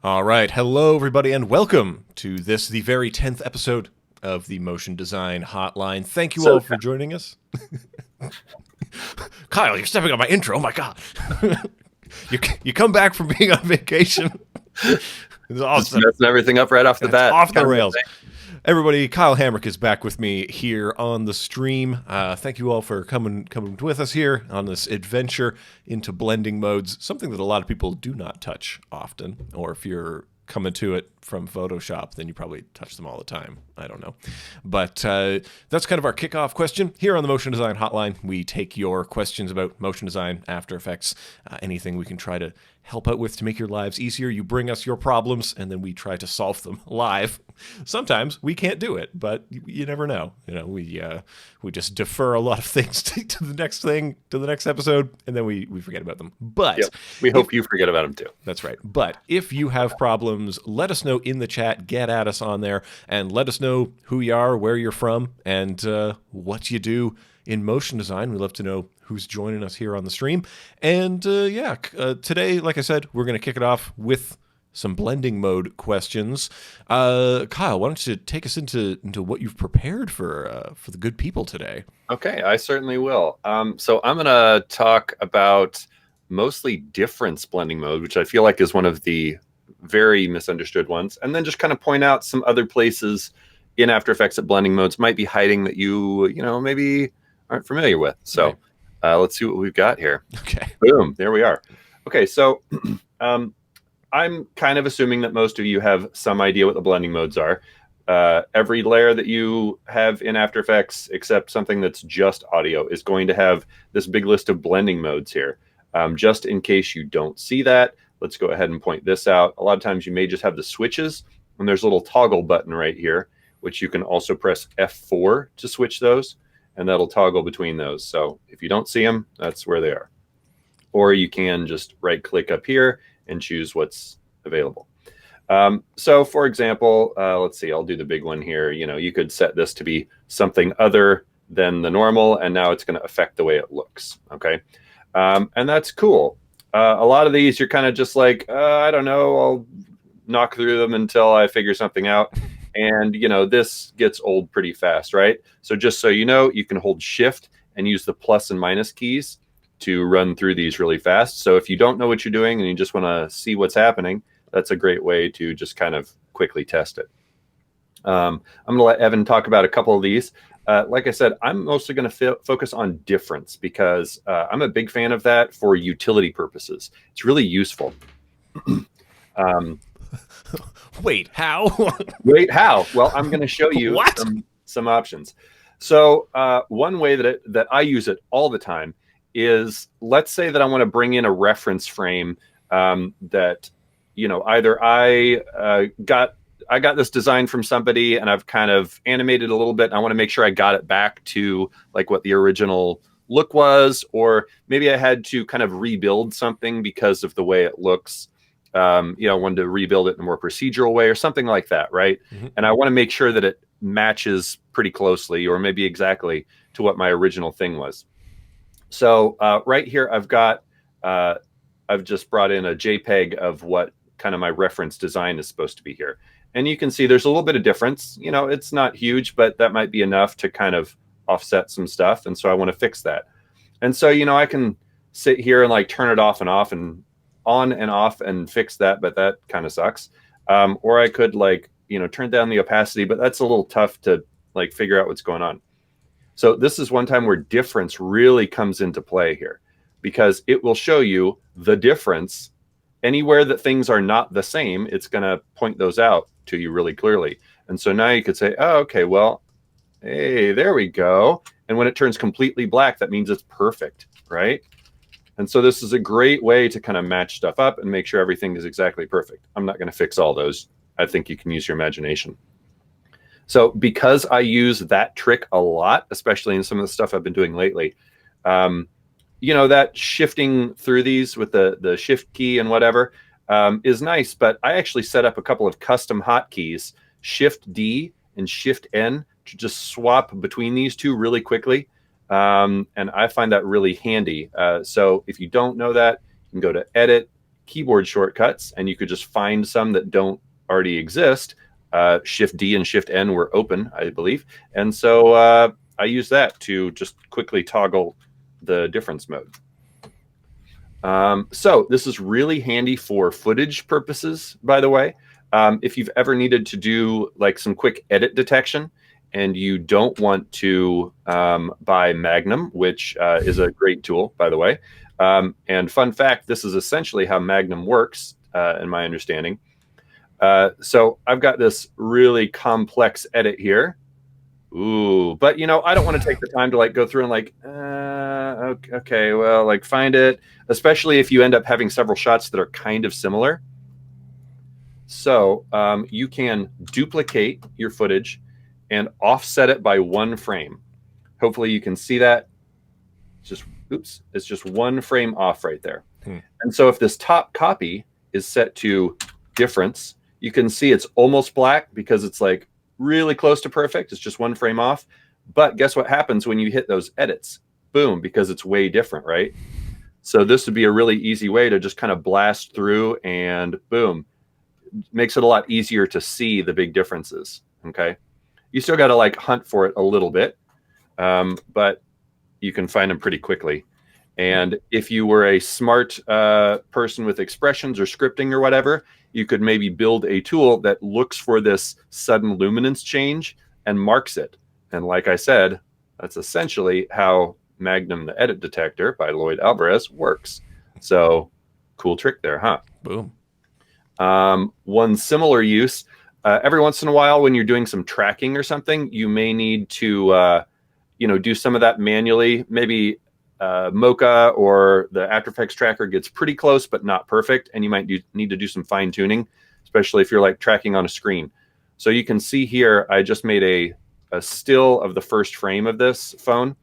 All right. Hello, everybody, and welcome to this, the very 10th episode of the Motion Design Hotline. Thank you all for joining us. Kyle, you're stepping on my intro. Oh, my God. you come back from being on vacation. It's awesome. Just messing everything up right off the bat. Off the rails. Everybody, Kyle Hamrick is back with me here on the stream. Thank you all for coming with us here on this adventure into blending modes, something that a lot of people do not touch often, or if you're coming to it from Photoshop, then you probably touch them all the time. I don't know. But that's kind of our kickoff question. Here on the Motion Design Hotline, we take your questions about motion design, After Effects, anything we can try to help out with to make your lives easier. You bring us your problems, and then we try to solve them live. Sometimes we can't do it, but you never know. You know, we just defer a lot of things to the next thing, to the next episode, and then we forget about them. But yep. We hope you forget about them too. That's right. But if you have problems, let us know in the chat. Get at us on there, and let us know who you are, where you're from, and what you do in motion design. We'd love to know who's joining us here on the stream. And today, like I said, we're going to kick it off with some blending mode questions. Kyle, why don't you take us into what you've prepared for the good people today? Okay, I certainly will. So I'm going to talk about mostly difference blending mode, which I feel like is one of the very misunderstood ones, and then just kind of point out some other places in After Effects that blending modes might be hiding that you maybe aren't familiar with. So let's see what we've got here. Okay. Boom. There we are. Okay. So I'm kind of assuming that most of you have some idea what the blending modes are. Every layer that you have in After Effects, except something that's just audio, is going to have this big list of blending modes here. Just in case you don't see that, let's go ahead and point this out. A lot of times you may just have the switches, and there's a little toggle button right here, which you can also press F4 to switch those, and that'll toggle between those. So if you don't see them, that's where they are. Or you can just right click up here and choose what's available. So for example, let's see, I'll do the big one here. You could set this to be something other than the normal, and now it's going to affect the way it looks. Okay. And that's cool. A lot of these, you're kind of just like, I don't know, I'll knock through them until I figure something out. And, this gets old pretty fast, right? So just so you know, you can hold Shift and use the plus and minus keys to run through these really fast. So if you don't know what you're doing and you just want to see what's happening, that's a great way to just kind of quickly test it. I'm going to let Evan talk about a couple of these. Like I said, I'm mostly going to focus on difference because I'm a big fan of that for utility purposes. It's really useful. Wait, how? Wait, how? Well, I'm going to show you some options. So one way that I use it all the time is, let's say that I want to bring in a reference frame that, either I got this design from somebody and I've kind of animated a little bit. And I want to make sure I got it back to like what the original look was, or maybe I had to kind of rebuild something because of the way it looks. Wanted to rebuild it in a more procedural way or something like that, right? Mm-hmm. And I want to make sure that it matches pretty closely or maybe exactly to what my original thing was. So right here, I've just brought in a JPEG of what kind of my reference design is supposed to be here. And you can see there's a little bit of difference. It's not huge, but that might be enough to kind of offset some stuff. And so I want to fix that. And so, I can sit here and like turn it off and on and off and fix that, but that kind of sucks. Or I could turn down the opacity, but that's a little tough to like figure out what's going on. So this is one time where difference really comes into play here, because it will show you the difference anywhere that things are not the same. It's going to point those out to you really clearly. And so now you could say, oh, okay, well, hey, there we go. And when it turns completely black, that means it's perfect, right? And so this is a great way to kind of match stuff up and make sure everything is exactly perfect. I'm not going to fix all those. I think you can use your imagination. So because I use that trick a lot, especially in some of the stuff I've been doing lately, that shifting through these with the shift key and whatever is nice. But I actually set up a couple of custom hotkeys, Shift D and Shift N, to just swap between these two really quickly. And I find that really handy. So if you don't know that, you can go to Edit, keyboard shortcuts, and you could just find some that don't already exist. Shift D and Shift N were open, I believe. And so I use that to just quickly toggle the difference mode. So this is really handy for footage purposes, by the way. If you've ever needed to do like some quick edit detection and you don't want to buy Magnum, which is a great tool, by the way. And fun fact, this is essentially how Magnum works, in my understanding. So I've got this really complex edit here. Ooh, but you know, I don't want to take the time to like go through and like, okay, well, like find it, especially if you end up having several shots that are kind of similar. So you can duplicate your footage and offset it by 1 frame. Hopefully you can see that. Just, oops, it's just 1 frame off right there. And so if this top copy is set to difference, you can see it's almost black because it's like really close to perfect. It's just 1 frame off. But guess what happens when you hit those edits? Boom, because it's way different, right? So this would be a really easy way to just kind of blast through and boom. Makes it a lot easier to see the big differences, okay? You still got to like hunt for it a little bit, but you can find them pretty quickly. And if you were a smart person with expressions or scripting or whatever, you could maybe build a tool that looks for this sudden luminance change and marks it. And like I said, that's essentially how Magnum the Edit Detector by Lloyd Alvarez works. So cool trick there, huh? Boom. One similar use, every once in a while when you're doing some tracking or something, you may need to do some of that manually. Maybe Mocha or the After Effects tracker gets pretty close but not perfect, and you might need to do some fine tuning, especially if you're like tracking on a screen. So you can see here I just made a still of the first frame of this phone,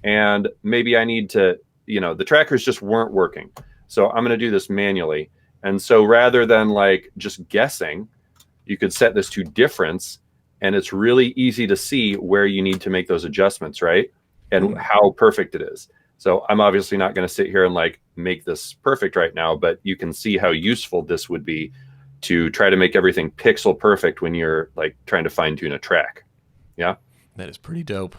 and maybe I need to, the trackers just weren't working, so I'm going to do this manually. And so rather than like just guessing, you could set this to difference, and it's really easy to see where you need to make those adjustments, right? And how perfect it is. So I'm obviously not going to sit here and like make this perfect right now, but you can see how useful this would be to try to make everything pixel perfect when you're like trying to fine tune a track. Yeah. That is pretty dope.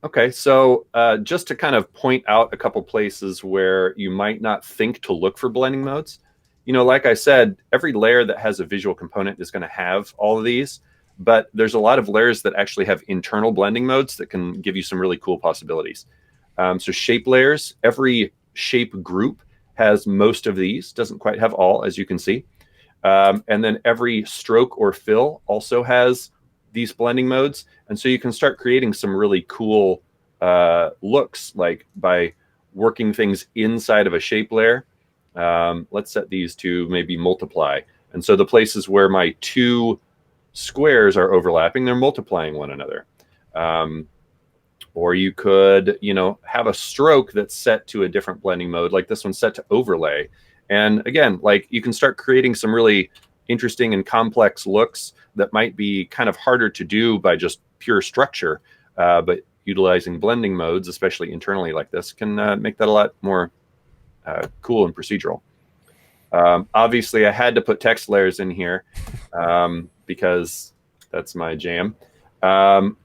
Okay, so just to kind of point out a couple places where you might not think to look for blending modes, like I said, every layer that has a visual component is going to have all of these, but there's a lot of layers that actually have internal blending modes that can give you some really cool possibilities. So shape layers, every shape group has most of these, doesn't quite have all, as you can see. And then every stroke or fill also has these blending modes. And so you can start creating some really cool looks, like by working things inside of a shape layer. Let's set these to maybe multiply. And so the places where my 2 squares are overlapping, they're multiplying one another. Or you could, have a stroke that's set to a different blending mode, like this one's set to overlay. And again, like you can start creating some really interesting and complex looks that might be kind of harder to do by just pure structure, but utilizing blending modes, especially internally like this, can make that a lot more cool and procedural. Obviously, I had to put text layers in here because that's my jam.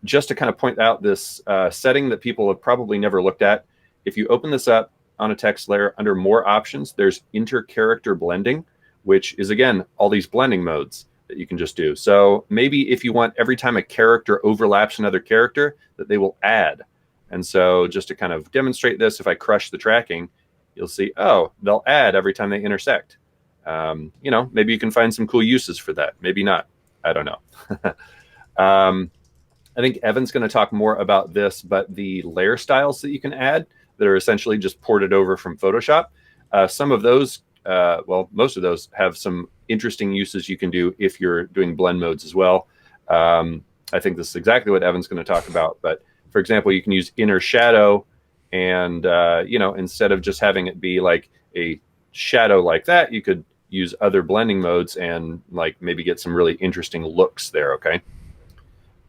Just to kind of point out this setting that people have probably never looked at. If you open this up on a text layer, under more options, there's inter-character blending, which is, again, all these blending modes that you can just do. So maybe if you want every time a character overlaps another character, that they will add. And so just to kind of demonstrate this, if I crush the tracking, you'll see, oh, they'll add every time they intersect. Maybe you can find some cool uses for that. Maybe not. I don't know. I think Evan's going to talk more about this, but the layer styles that you can add that are essentially just ported over from Photoshop, some of those, most of those have some interesting uses you can do if you're doing blend modes as well. I think this is exactly what Evan's going to talk about. But for example, you can use inner shadow, and instead of just having it be like a shadow like that, you could use other blending modes and like maybe get some really interesting looks there. Okay.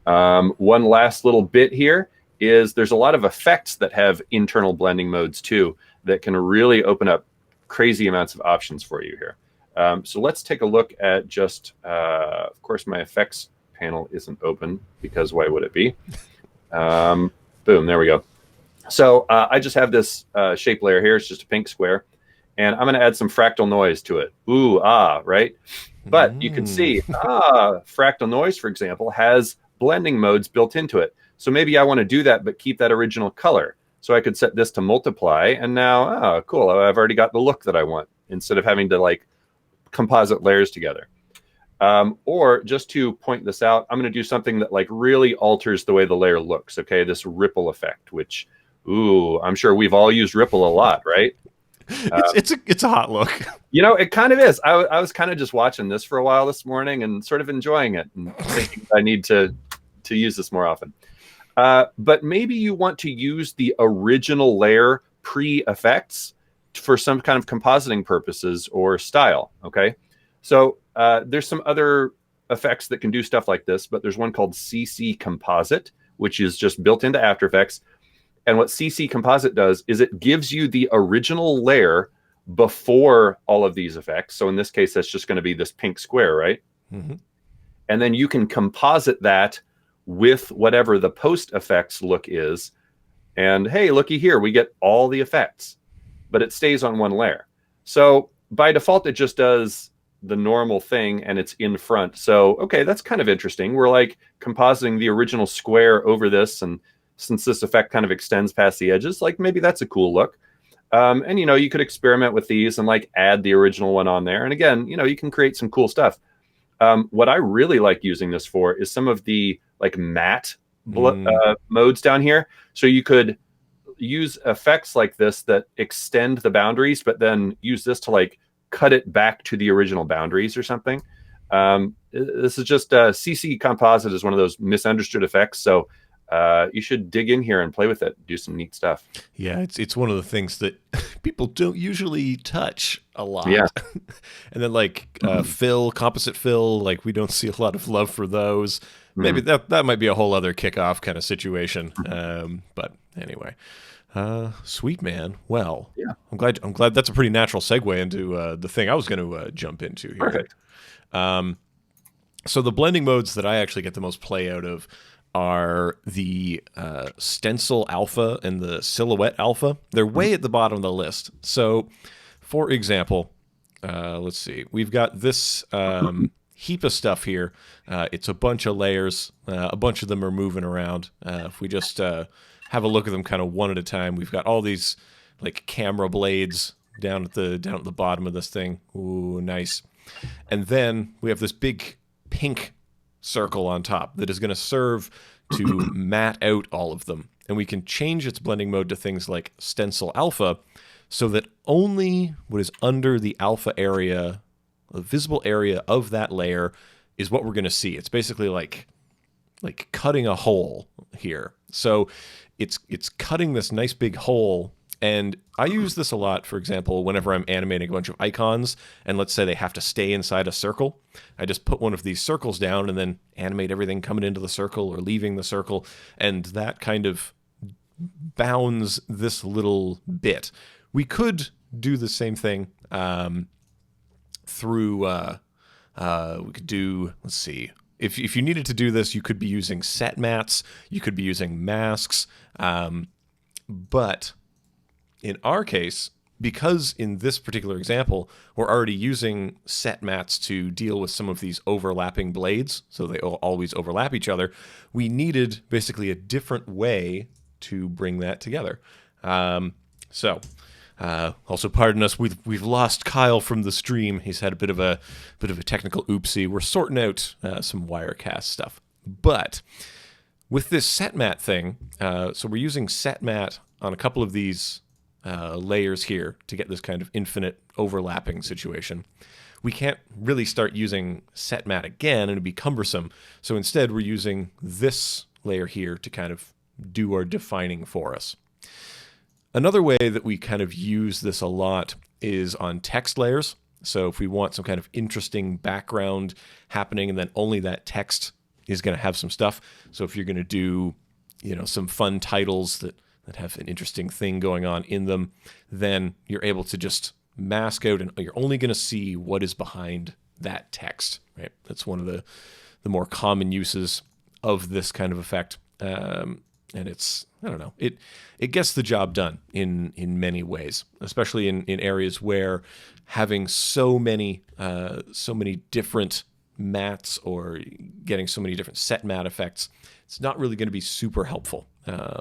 One last little bit here is there's a lot of effects that have internal blending modes too that can really open up crazy amounts of options for you here. So let's take a look at just, of course, my effects panel isn't open because why would it be? Boom, there we go. So I just have this shape layer here. It's just a pink square. And I'm going to add some fractal noise to it. Ooh, right? But you can see, fractal noise, for example, has blending modes built into it. So maybe I want to do that, but keep that original color. So I could set this to multiply. And now, cool, I've already got the look that I want instead of having to like composite layers together. Or just to point this out, I'm going to do something that like really alters the way the layer looks. Okay, this ripple effect, which, I'm sure we've all used ripple a lot, right? It's a hot look. You know, it kind of is. I was kind of just watching this for a while this morning and sort of enjoying it and thinking I need to use this more often. But maybe you want to use the original layer pre-effects for some kind of compositing purposes or style, okay? So there's some other effects that can do stuff like this, but there's one called CC Composite, which is just built into After Effects. And what CC Composite does is it gives you the original layer before all of these effects. So in this case, that's just going to be this pink square, right? Mm-hmm. And then you can composite that with whatever the post effects look is. And hey, looky here, we get all the effects, but it stays on one layer. So by default, it just does the normal thing and it's in front. So, okay, that's kind of interesting. We're like compositing the original square over this, and since this effect kind of extends past the edges, like maybe that's a cool look. And, you know, you could experiment with these and like add the original one on there. And again, you know, you can create some cool stuff. What I really like using this for is some of the like matte modes down here. So you could use effects like this that extend the boundaries, but then use this to like cut it back to the original boundaries or something. This is just CC Composite is one of those misunderstood effects. So you should dig in here and play with it, do some neat stuff. Yeah, it's one of the things that people don't usually touch a lot. Yeah. And then like composite fill, like we don't see a lot of love for those. Maybe that might be a whole other kickoff kind of situation. But anyway, sweet, man. Well, yeah, I'm glad that's a pretty natural segue into the thing I was going to jump into here. Perfect. So the blending modes that I actually get the most play out of are the Stencil Alpha and the Silhouette Alpha. They're way at the bottom of the list. So, for example, let's see. We've got this heap of stuff here. It's a bunch of layers. A bunch of them are moving around. If we just have a look at them kind of one at a time, we've got all these like camera blades down at the bottom of this thing. Ooh, nice. And then we have this big pink circle on top that is going to serve to matte out all of them. And we can change its blending mode to things like Stencil Alpha so that only what is under the alpha area, the visible area of that layer, is what we're going to see. It's basically like cutting a hole here. So it's cutting this nice big hole. And I use this a lot, for example, whenever I'm animating a bunch of icons, and let's say they have to stay inside a circle. I just put one of these circles down and then animate everything coming into the circle or leaving the circle, and that kind of bounds this little bit. We could do the same thing through, we could do, let's see, if you needed to do this, you could be using set mats, you could be using masks, but in our case, because in this particular example, we're already using set mats to deal with some of these overlapping blades, so they always overlap each other, we needed basically a different way to bring that together. Also pardon us, we've lost Kyle from the stream. He's had a bit of a technical oopsie. We're sorting out some Wirecast stuff. But with this set mat thing, so we're using set mat on a couple of these layers here to get this kind of infinite overlapping situation. We can't really start using set mat again, and it'd be cumbersome. So instead, we're using this layer here to kind of do our defining for us. Another way that we kind of use this a lot is on text layers. So if we want some kind of interesting background happening, and then only that text is going to have some stuff. So if you're going to do, some fun titles that that have an interesting thing going on in them, then you're able to just mask out, and you're only going to see what is behind that text, right? That's one of the more common uses of this kind of effect. And it's, I don't know, it gets the job done in many ways, especially in areas where having so many different mattes or getting so many different set matte effects, it's not really going to be super helpful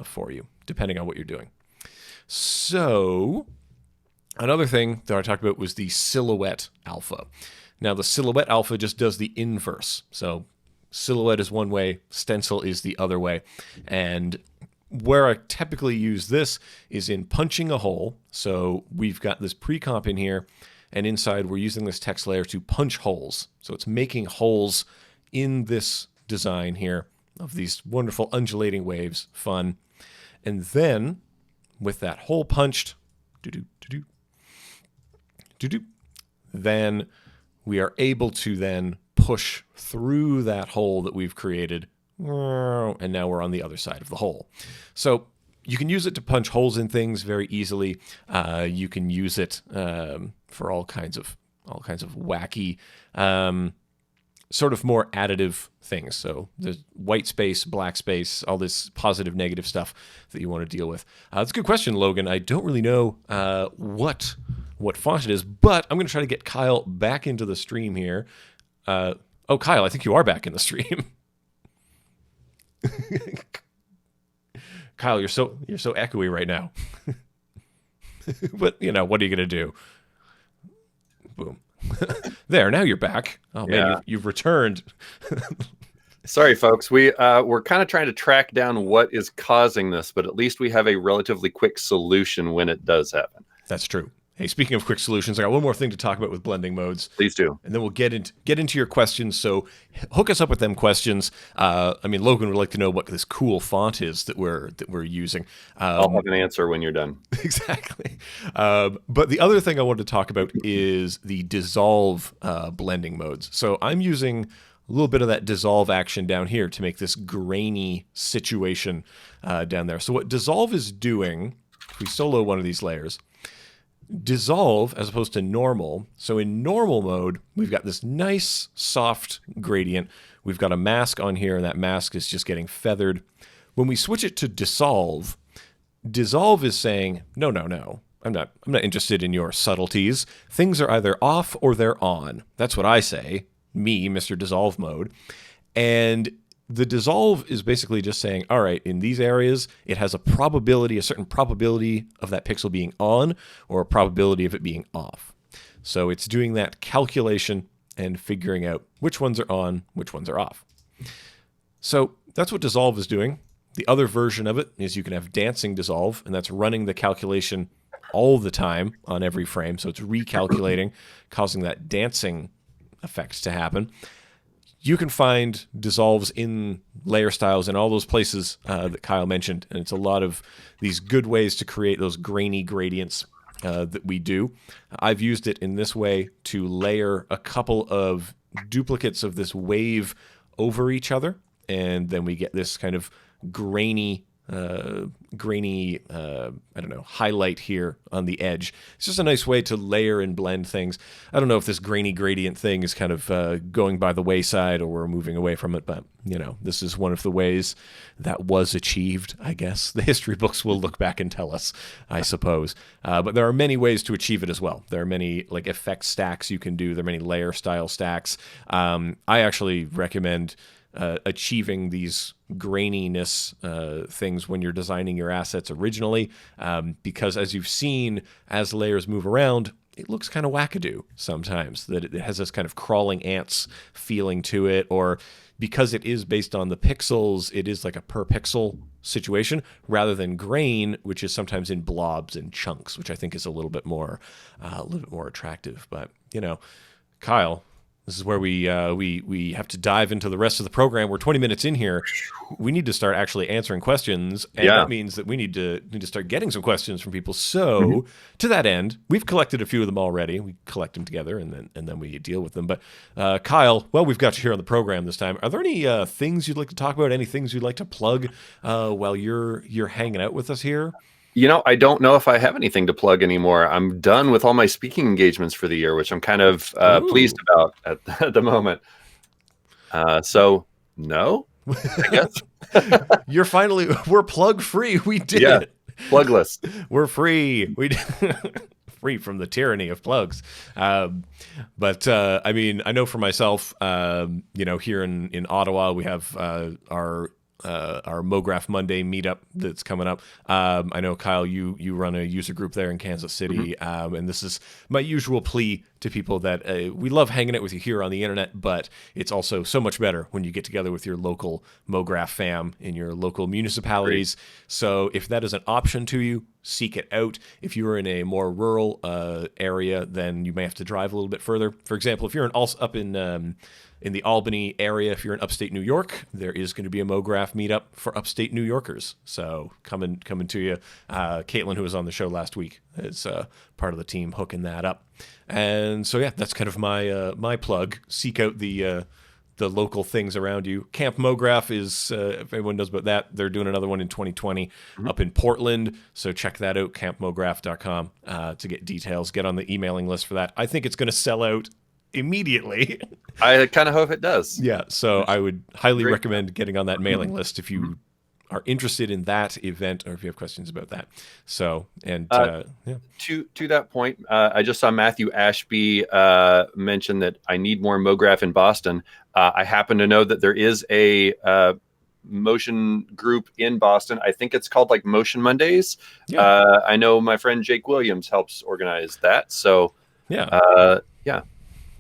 for you, depending on what you're doing. So another thing that I talked about was the silhouette alpha. Now, the silhouette alpha just does the inverse. So silhouette is one way, stencil is the other way. And where I typically use this is in punching a hole. So we've got this pre-comp in here, and inside we're using this text layer to punch holes. So it's making holes in this design here of these wonderful undulating waves, fun. And then with that hole punched, then we are able to then push through that hole that we've created, and now we're on the other side of the hole. So you can use it to punch holes in things very easily. You can use it for all kinds of wacky, sort of more additive things. So there's white space, black space, all this positive, negative stuff that you want to deal with. That's a good question, Logan. I don't really know what font it is, but I'm going to try to get Kyle back into the stream here. Oh, Kyle, I think you are back in the stream. Kyle, you're so echoey right now. But, what are you going to do? Boom. There, now you're back. Oh, man, Yeah. you've returned. Sorry, folks. We're kind of trying to track down what is causing this, but at least we have a relatively quick solution when it does happen. That's true. Hey, speaking of quick solutions, I got one more thing to talk about with blending modes. Please do. And then we'll get into your questions. So hook us up with them questions. Logan would like to know what this cool font is that we're using. I'll have an answer when you're done. Exactly. But the other thing I wanted to talk about is the dissolve blending modes. So I'm using a little bit of that dissolve action down here to make this grainy situation down there. So what dissolve is doing, if we solo one of these layers, dissolve as opposed to normal. So in normal mode, we've got this nice soft gradient. We've got a mask on here, and that mask is just getting feathered. When we switch it to dissolve is saying, no, I'm not interested in your subtleties. Things are either off or they're on. That's what I say, me, Mr. Dissolve mode. And the dissolve is basically just saying, all right, in these areas, it has a certain probability of that pixel being on or a probability of it being off. So it's doing that calculation and figuring out which ones are on, which ones are off. So that's what dissolve is doing. The other version of it is you can have dancing dissolve, and that's running the calculation all the time on every frame. So it's recalculating, causing that dancing effect to happen. You can find dissolves in layer styles and all those places that Kyle mentioned, and it's a lot of these good ways to create those grainy gradients that we do. I've used it in this way to layer a couple of duplicates of this wave over each other, and then we get this kind of grainy, highlight here on the edge. It's just a nice way to layer and blend things. I don't know if this grainy gradient thing is kind of going by the wayside or we're moving away from it, but this is one of the ways that was achieved, I guess. The history books will look back and tell us, I suppose. But there are many ways to achieve it as well. There are many effect stacks you can do. There are many layer style stacks. I actually recommend achieving these graininess things when you're designing your assets originally, because as you've seen, as layers move around, it looks kind of wackadoo sometimes, that it has this kind of crawling ants feeling to it, or because it is based on the pixels, it is like a per pixel situation rather than grain, which is sometimes in blobs and chunks, which I think is a little bit more attractive. But Kyle, This is where we have to dive into the rest of the program. We're 20 minutes in here. We need to start actually answering questions, and that means that we need to start getting some questions from people. So to that end, we've collected a few of them already. We collect them together, and then we deal with them. But Kyle, well, we've got you here on the program this time. Are there any things you'd like to talk about? Any things you'd like to plug while you're hanging out with us here? I don't know if I have anything to plug anymore. I'm done with all my speaking engagements for the year, which I'm kind of pleased about at the moment. So no, I guess. We're plug free. We did it. Plugless. We're free. Free from the tyranny of plugs. But I mean, I know for myself, here in Ottawa, we have our MoGraph Monday meetup that's coming up. I know, Kyle, you run a user group there in Kansas City, and this is my usual plea to people that we love hanging out with you here on the internet, but it's also so much better when you get together with your local MoGraph fam in your local municipalities. Great. So if that is an option to you, seek it out. If you are in a more rural area, then you may have to drive a little bit further. For example, if you're up in the Albany area, if you're in upstate New York, there is going to be a MoGraph meetup for upstate New Yorkers. So coming to you. Caitlin, who was on the show last week, is part of the team hooking that up. And so, yeah, that's kind of my plug. Seek out the local things around you. Camp MoGraph is, if anyone knows about that, they're doing another one in 2020 up in Portland. So check that out, campmograph.com, to get details. Get on the emailing list for that. I think it's going to sell out immediately. I kind of hope it does. Yeah, so I would highly recommend getting on that mailing list if you are interested in that event or if you have questions about that. So, and to that point, I just saw Matthew Ashby mention that I need more MoGraph in Boston. I happen to know that there is a motion group in Boston. I think it's called like Motion Mondays. Yeah. I know my friend Jake Williams helps organize that. So yeah.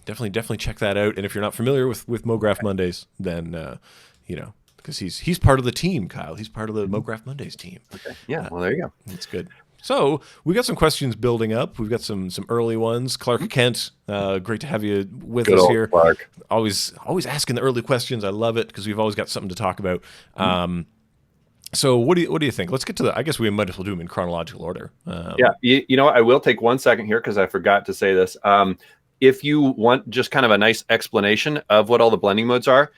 Definitely check that out. And if you're not familiar with MoGraph Mondays, then because he's part of the team, Kyle. He's part of the MoGraph Mondays team. Okay. Yeah. Well, there you go. That's good. So we got some questions building up. We've got some early ones. Clark Kent, great to have you with us here. Clark. Always asking the early questions. I love it because we've always got something to talk about. So what do you think? Let's get to I guess we might as well do them in chronological order. I will take 1 second here because I forgot to say this. If you want just kind of a nice explanation of what all the blending modes are,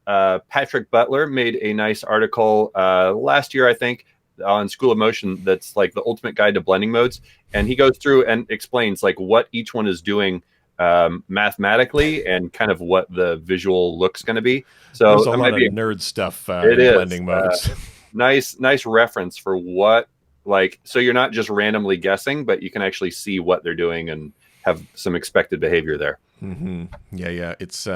Patrick Butler made a nice article last year, I think, on School of Motion that's like the ultimate guide to blending modes. And he goes through and explains like what each one is doing mathematically and kind of what the visual look's going to be. So there's a lot of nerd stuff in blending modes. Nice reference for what, like, so you're not just randomly guessing, but you can actually see what they're doing and have some expected behavior there. Yeah. It's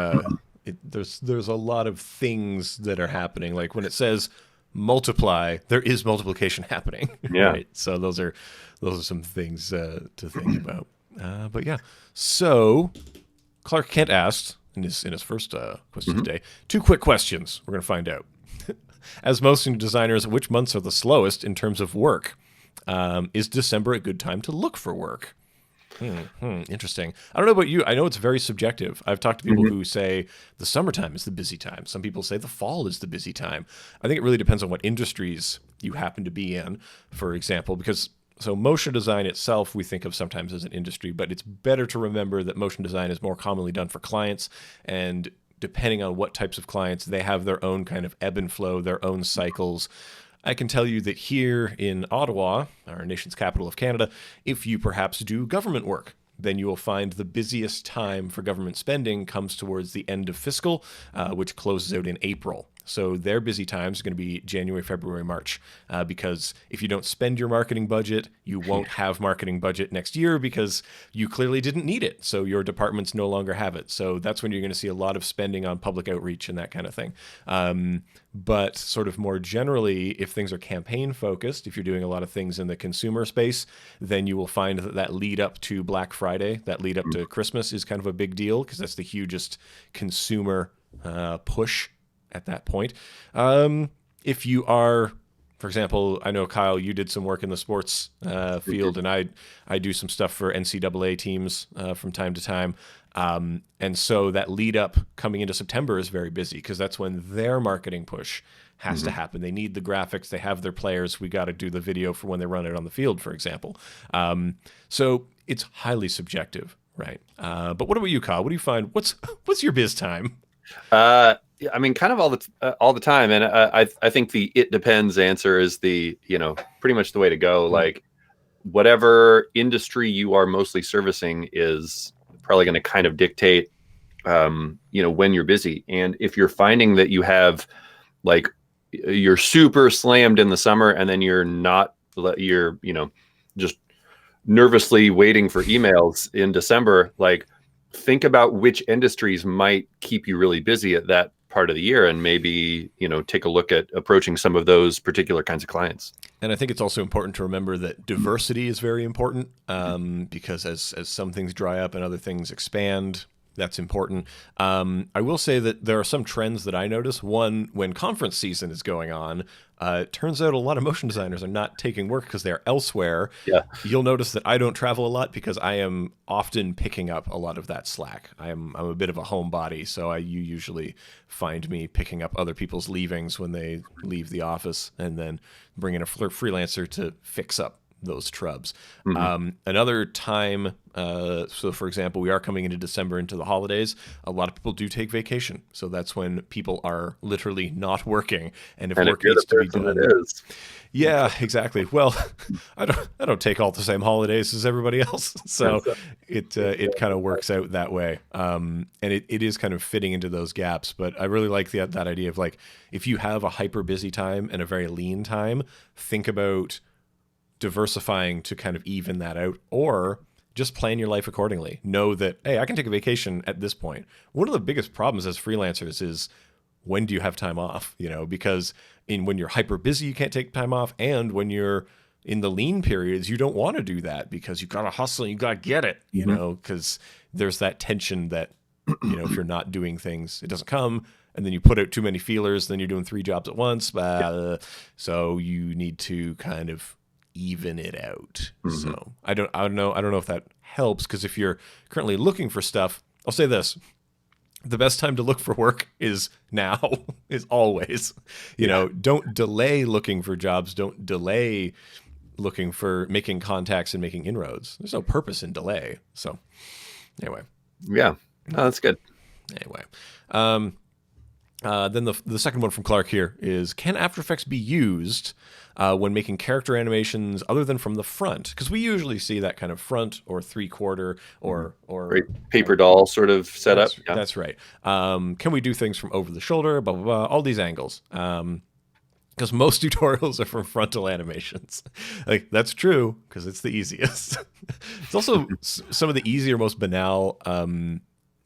there's a lot of things that are happening. Like when it says multiply, there is multiplication happening. Yeah. Right? So those are some things to think about. But yeah. So Clark Kent asked in his first question today, 2 quick questions. We're going to find out. As motion designers, which months are the slowest in terms of work? Is December a good time to look for work? Interesting. I don't know about you. I know it's very subjective. I've talked to people who say the summertime is the busy time. Some people say the fall is the busy time. I think it really depends on what industries you happen to be in, for example, because so motion design itself we think of sometimes as an industry, but it's better to remember that motion design is more commonly done for clients, and depending on what types of clients, they have their own kind of ebb and flow, their own cycles. I can tell you that here in Ottawa, our nation's capital of Canada, if you perhaps do government work, then you will find the busiest time for government spending comes towards the end of fiscal, which closes out in April. So their busy times are going to be January, February, March, because if you don't spend your marketing budget, you won't have marketing budget next year because you clearly didn't need it. So your departments no longer have it. So that's when you're going to see a lot of spending on public outreach and that kind of thing. But sort of more generally, if things are campaign focused, if you're doing a lot of things in the consumer space, then you will find that lead up to Black Friday, that lead up to Christmas is kind of a big deal because that's the hugest consumer push at that point. If you are, for For example, I know, Kyle, you did some work in the sports field, and I do some stuff for NCAA teams from time to time. And so that lead up coming into September is very busy because that's when their marketing push has to happen. They need the graphics. They have their players. We got to do the video for when they run it on the field, for example. So it's highly subjective, right? But what about you, Kyle? What do you find? What's your biz time? I mean, kind of all the time, and I think the "it depends" answer is the pretty much the way to go. Like, whatever industry you are mostly servicing is probably going to kind of dictate, when you're busy. And if you're finding that you have, like, you're super slammed in the summer, and then you're not, you're just nervously waiting for emails in December, like, think about which industries might keep you really busy at that part of the year, and maybe take a look at approaching some of those particular kinds of clients. And I think it's also important to remember that diversity is very important, because as some things dry up and other things expand, that's important. I will say that there are some trends that I notice. One, when conference season is going on, it turns out a lot of motion designers are not taking work because they're elsewhere. Yeah. You'll notice that I don't travel a lot because I am often picking up a lot of that slack. I'm a bit of a homebody, so you usually find me picking up other people's leavings when they leave the office, and then bringing a freelancer to fix up those trubs. Another time, so for example, we are coming into December, into the holidays. A lot of people do take vacation, so that's when people are literally not working, and if work needs to be done, yeah, exactly. Well, I don't take all the same holidays as everybody else, so it kind of works out that way. And it is kind of fitting into those gaps. But I really like that idea of, like, if you have a hyper busy time and a very lean time, think about diversifying to kind of even that out, or just plan your life accordingly. Know that, hey, I can take a vacation at this point. One of the biggest problems as freelancers is, when do you have time off? Because when you're hyper busy, you can't take time off, and when you're in the lean periods, you don't want to do that because you gotta hustle and you gotta get it. Because there's that tension that if you're not doing things, it doesn't come. And then you put out too many feelers, then you're doing 3 jobs at once. So you need to kind of even it out. So I don't know if that helps, because if you're currently looking for stuff, I'll say this: the best time to look for work is now, is always. Don't delay looking for jobs. Don't delay looking for making contacts and making inroads. There's no purpose in delay. So anyway. Yeah, no, that's good. Anyway. Then the second one from Clark here is, can After Effects be used when making character animations other than from the front? Because we usually see that kind of front or 3/4 or great paper doll sort of setup. That's right. Can we do things from over the shoulder? Blah blah blah. All these angles. Because most tutorials are from frontal animations. Like, that's true because it's the easiest. It's also some of the easier, most banal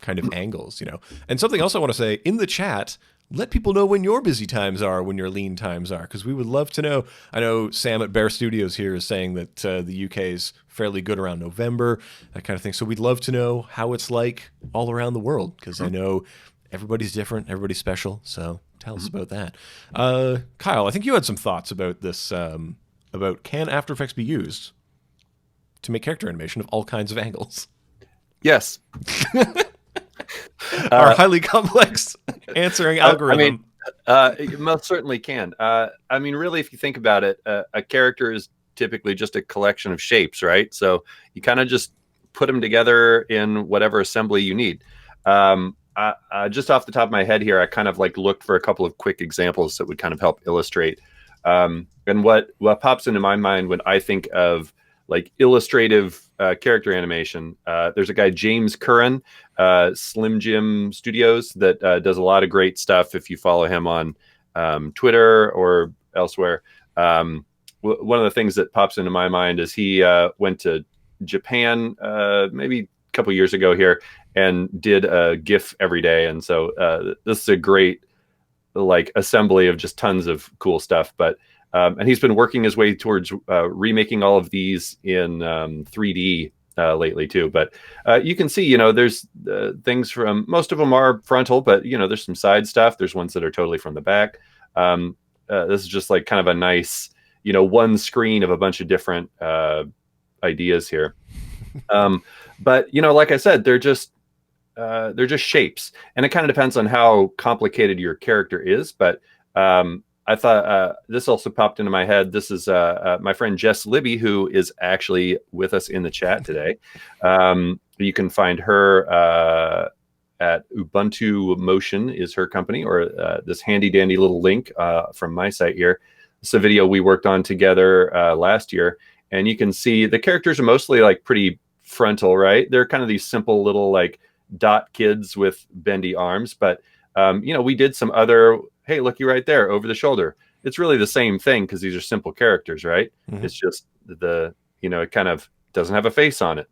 kind of angles, And something else I want to say in the chat: let people know when your busy times are, when your lean times are, because we would love to know. I know Sam at Bear Studios here is saying that the UK is fairly good around November, that kind of thing. So we'd love to know how it's like all around the world, because I know everybody's different, everybody's special. So tell us about that. Kyle, I think you had some thoughts about this, about, can After Effects be used to make character animation of all kinds of angles? Yes. Our highly complex answering algorithm. It most certainly can. Really, if you think about it, a character is typically just a collection of shapes, right? So you kind of just put them together in whatever assembly you need. Just off the top of my head here, I kind of looked for a couple of quick examples that would kind of help illustrate. And what pops into my mind when I think of illustrative character animation, there's a guy, James Curran, Slim Jim Studios, that does a lot of great stuff if you follow him on Twitter or elsewhere. One of the things that pops into my mind is he went to Japan maybe a couple years ago here and did a GIF every day. And so this is a great assembly of just tons of cool stuff. But and he's been working his way towards remaking all of these in 3D lately too. But you can see, there's things from, most of them are frontal, but there's some side stuff. There's ones that are totally from the back. this is just like kind of a nice, you know, one screen of a bunch of different ideas here. But you know, like I said, they're just shapes, and it kind of depends on how complicated your character is. But I thought this also popped into my head. This is my friend Jess Libby, who is actually with us in the chat today. You can find her at Ubuntu Motion is her company, or this handy dandy little link from my site here. It's a video we worked on together last year, and you can see the characters are mostly like pretty frontal, right? They're kind of these simple little like dot kids with bendy arms, but you know, we did some other, hey, looky right there over the shoulder. It's really the same thing because these are simple characters, right? Mm-hmm. It's just the, you know, it kind of doesn't have a face on it.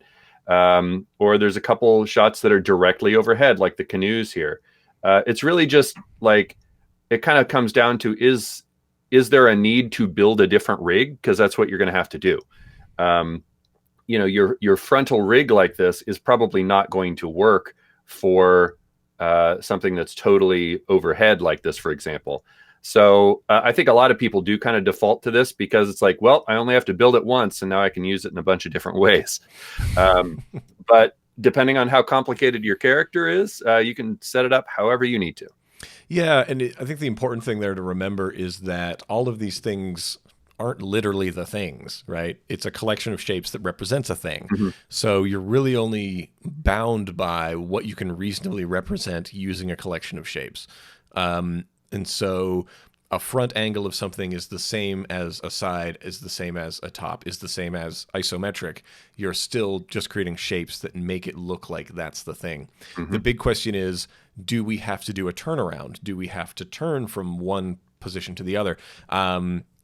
Or there's a couple shots that are directly overhead, like the canoes here. It's really just like, it kind of comes down to, is there a need to build a different rig? Because that's what you're going to have to do. You know, your frontal rig like this is probably not going to work for something that's totally overhead like this, for example. So I think a lot of people do kind of default to this because it's like, well, I only have to build it once and now I can use it in a bunch of different ways. But depending on how complicated your character is, you can set it up however you need to. Yeah, and I think the important thing there to remember is that all of these things aren't literally the things, right? It's a collection of shapes that represents a thing. Mm-hmm. So you're really only bound by what you can reasonably represent using a collection of shapes. And so a front angle of something is the same as a side, is the same as a top, is the same as isometric. You're still just creating shapes that make it look like that's the thing. Mm-hmm. The big question is, do we have to do a turnaround? Do we have to turn from one position to the other?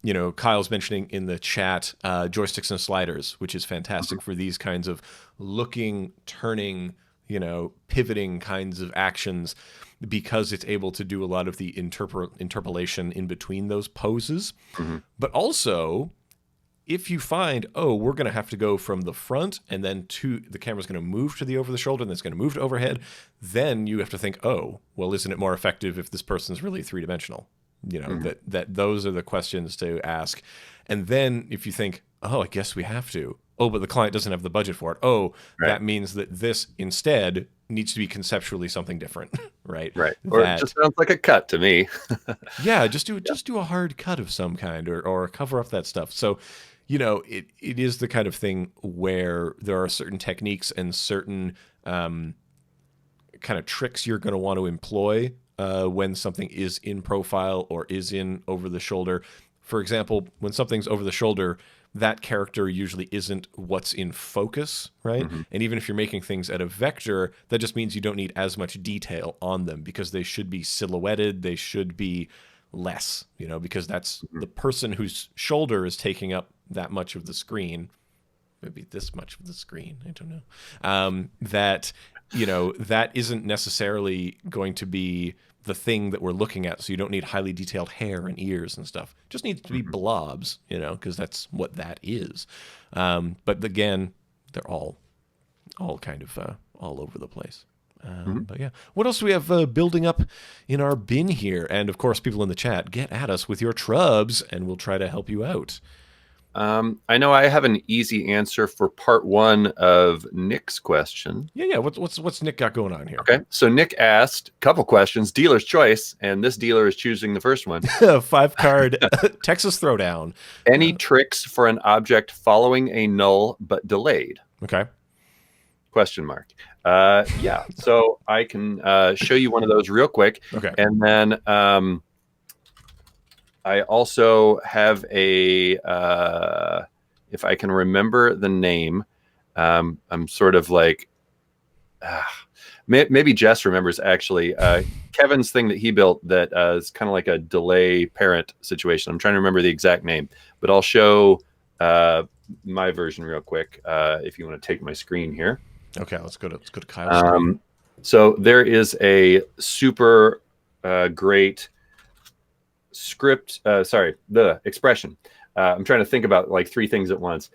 You know, Kyle's mentioning in the chat joysticks and sliders, which is fantastic for these kinds of looking, turning, you know, pivoting kinds of actions, because it's able to do a lot of the interpolation in between those poses. Mm-hmm. But also, if you find, oh, we're going to have to go from the front and then the camera's going to move to the over the shoulder and then it's going to move to overhead, then you have to think, oh, well, isn't it more effective if this person's really three-dimensional? You know, mm-hmm. that those are the questions to ask. And then if you think, oh, I guess we have to. Oh, but the client doesn't have the budget for it. Oh, right. That means that this instead needs to be conceptually something different, right? Right. Or it just sounds like a cut to me. Yeah, just do a hard cut of some kind or cover up that stuff. So, you know, it is the kind of thing where there are certain techniques and certain kind of tricks you're going to want to employ when something is in profile or is in over the shoulder. For example, when something's over the shoulder, that character usually isn't what's in focus, right? Mm-hmm. And even if you're making things at a vector, that just means you don't need as much detail on them because they should be silhouetted, they should be less, you know, because that's mm-hmm. the person whose shoulder is taking up that much of the screen, maybe this much of the screen, I don't know, that, you know, that isn't necessarily going to be the thing that we're looking at. So you don't need highly detailed hair and ears and stuff. It just needs to be blobs, you know, because that's what that is. But again, they're all kind of all over the place. But yeah, what else do we have building up in our bin here? And of course, people in the chat, get at us with your trubs and we'll try to help you out. I know I have an easy answer for part one of Nick's question. Yeah. What's Nick got going on here? Okay, so Nick asked a couple questions, dealer's choice, and this dealer is choosing the first one. 5-card Texas Throwdown. Any tricks for an object following a null but delayed? Okay. Question mark. Yeah, so I can show you one of those real quick. Okay. And then I also have a, if I can remember the name, I'm sort of like, maybe Jess remembers actually, Kevin's thing that he built that is kind of like a delay parent situation. I'm trying to remember the exact name, but I'll show my version real quick if you want to take my screen here. Okay, let's go to Kyle's screen. So there is a super great script, the expression. I'm trying to think about like three things at once.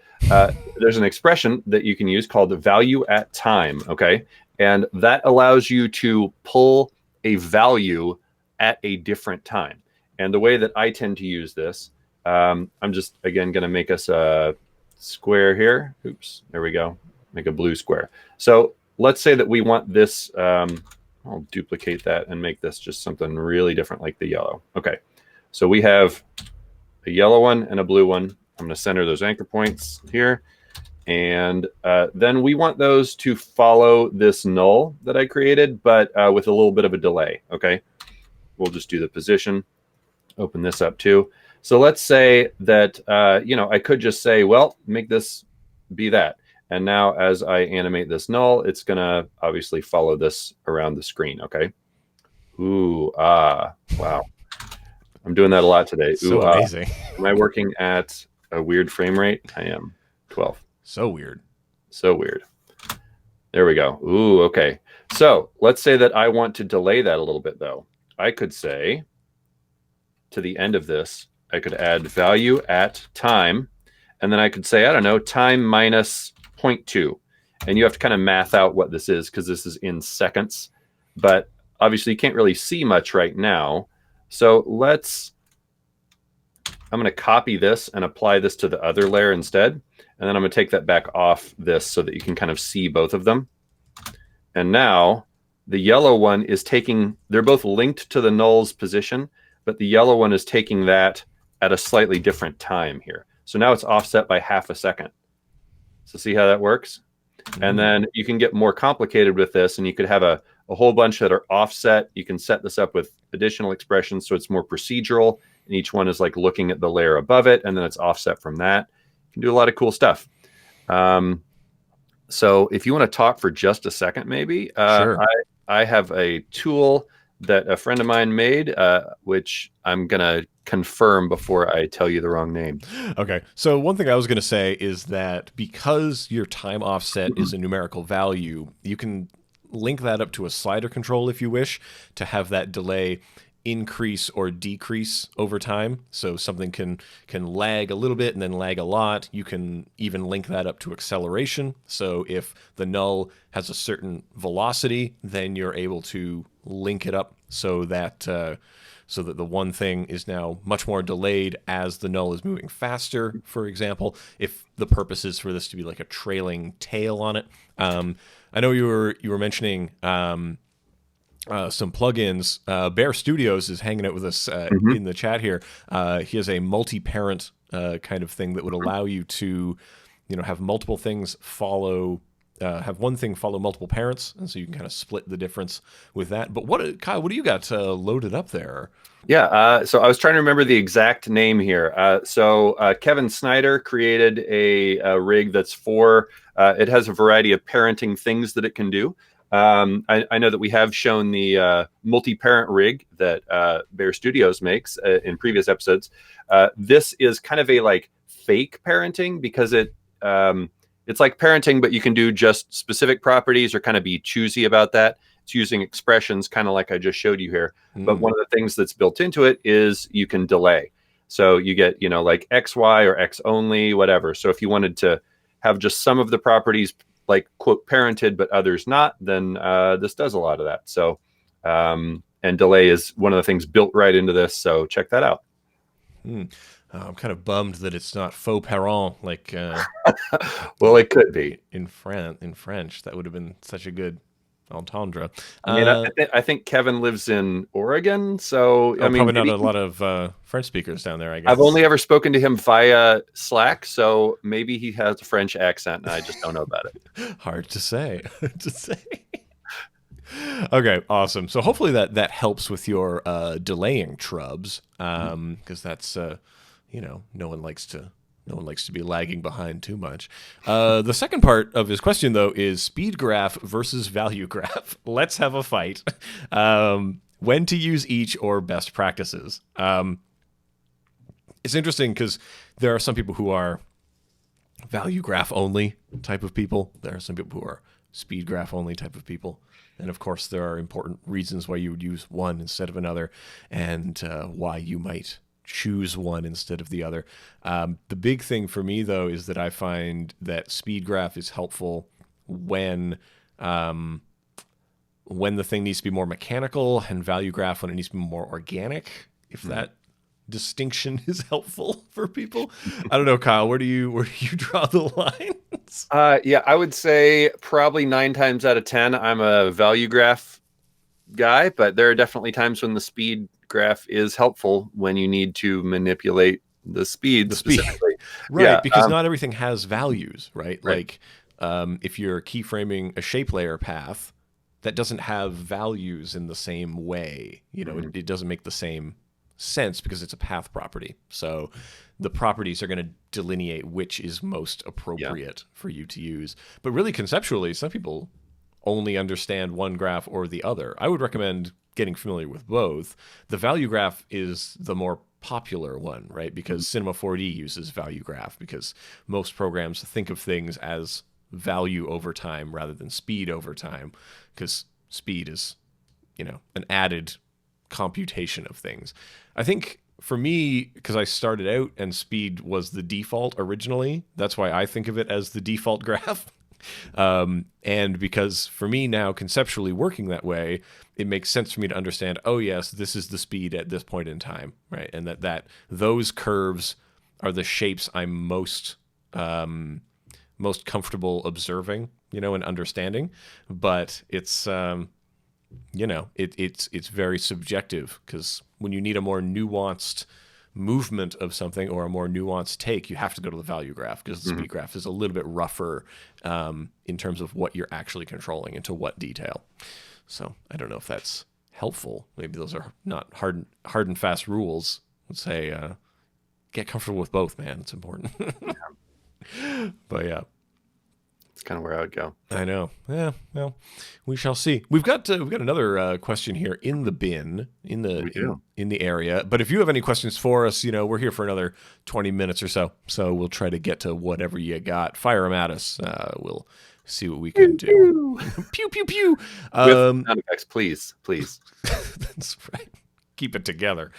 There's an expression that you can use called the value at time, okay? And that allows you to pull a value at a different time. And the way that I tend to use this, I'm just, again, going to make us a square here. Oops, there we go. Make a blue square. So let's say that we want this. I'll duplicate that and make this just something really different like the yellow. Okay, so we have a yellow one and a blue one. I'm going to center those anchor points here. And then we want those to follow this null that I created, but with a little bit of a delay. Okay, we'll just do the position. Open this up too. So let's say that, I could just say, well, make this be that. And now as I animate this null, it's going to obviously follow this around the screen. Okay. Ooh, wow. I'm doing that a lot today. So amazing. Am I working at a weird frame rate? I am. 12. So weird. So weird. There we go. Ooh, okay. So let's say that I want to delay that a little bit, though. I could say to the end of this, I could add value at time, and then I could say, I don't know, time minus 0.2. And you have to kind of math out what this is because this is in seconds. But obviously, you can't really see much right now. So I'm going to copy this and apply this to the other layer instead. And then I'm going to take that back off this so that you can kind of see both of them. And now the yellow one is they're both linked to the null's position, but the yellow one is taking that at a slightly different time here. So now it's offset by half a second. So see how that works? Mm-hmm. And then you can get more complicated with this, and you could have a whole bunch that are offset. You can set this up with additional expressions so it's more procedural, and each one is like looking at the layer above it, and then it's offset from that. You can do a lot of cool stuff. So if you want to talk for just a second, maybe, sure. I have a tool that a friend of mine made, which I'm going to confirm before I tell you the wrong name. Okay. So one thing I was going to say is that because your time offset is a numerical value, you can link that up to a slider control if you wish to have that delay increase or decrease over time. So something can lag a little bit and then lag a lot. You can even link that up to acceleration. So if the null has a certain velocity, then you're able to link it up so that the one thing is now much more delayed as the null is moving faster, for example, if the purpose is for this to be like a trailing tail on it. I know you were mentioning some plugins. Bear Studios is hanging out with us in the chat here. He has a multi-parent kind of thing that would allow you to, have multiple things follow. Have one thing follow multiple parents, and so you can kind of split the difference with that. But Kyle, what do you got loaded up there? Yeah, so I was trying to remember the exact name here. So Kevin Snyder created a rig that's it has a variety of parenting things that it can do. I know that we have shown the multi-parent rig that Bear Studios makes in previous episodes. This is kind of a like fake parenting because it's like parenting, but you can do just specific properties or kind of be choosy about that. It's using expressions kind of like I just showed you here. But one of the things that's built into it is you can delay. So you get, like XY or X only, whatever. So if you wanted to have just some of the properties like quote parented, but others not, then this does a lot of that. So, and delay is one of the things built right into this. So check that out. I'm kind of bummed that it's not faux parent like. Well, it could be in French. That would have been such a good entendre. I think Kevin lives in Oregon, so I mean, probably not a lot of French speakers down there. I guess I've only ever spoken to him via Slack, so maybe he has a French accent, and I just don't know about it. Hard to say. Okay, awesome. So hopefully that helps with your delaying trubs, because that's no one likes to be lagging behind too much. The second part of his question, though, is speed graph versus value graph. Let's have a fight. When to use each or best practices. It's interesting because there are some people who are value graph only type of people. There are some people who are speed graph only type of people. And of course, there are important reasons why you would use one instead of another, and why you might choose one instead of the other. The big thing for me, though, is that I find that speed graph is helpful when the thing needs to be more mechanical, and value graph when it needs to be more organic, if that distinction is helpful for people. I don't know, Kyle, where do you draw the lines? Yeah, I would say probably 9 times out of 10, I'm a value graph guy, but there are definitely times when the speed graph is helpful when you need to manipulate the speed specifically. Right, yeah, because not everything has values, right? Right. Like if you're keyframing a shape layer path, that doesn't have values in the same way. You know, it doesn't make the same sense because it's a path property. So the properties are going to delineate which is most appropriate for you to use. But really conceptually, some people only understand one graph or the other. I would recommend getting familiar with both. The value graph is the more popular one, right? Because Cinema 4D uses value graph because most programs think of things as value over time rather than speed over time, because speed is, you know, an added computation of things. I think for me, because I started out and speed was the default originally, that's why I think of it as the default graph. And because for me now, conceptually working that way, it makes sense for me to understand, oh yes, this is the speed at this point in time, right? And that those curves are the shapes I'm most comfortable observing, you know, and understanding. But it's you know, it's very subjective, because when you need a more nuanced movement of something or a more nuanced take, you have to go to the value graph, because the speed graph is a little bit rougher in terms of what you're actually controlling and to what detail. So I don't know if that's helpful. Maybe those are not hard and fast rules. Let's say get comfortable with both, man. It's important. But yeah. It's kind of where I would go. I know. Yeah, well, we shall see. We've got another question here in the bin in the area. But if you have any questions for us, you know, we're here for another 20 minutes or so. So we'll try to get to whatever you got. Fire them at us. We'll see what we can do. Pew pew pew. With sound effects, please. That's right. Keep it together.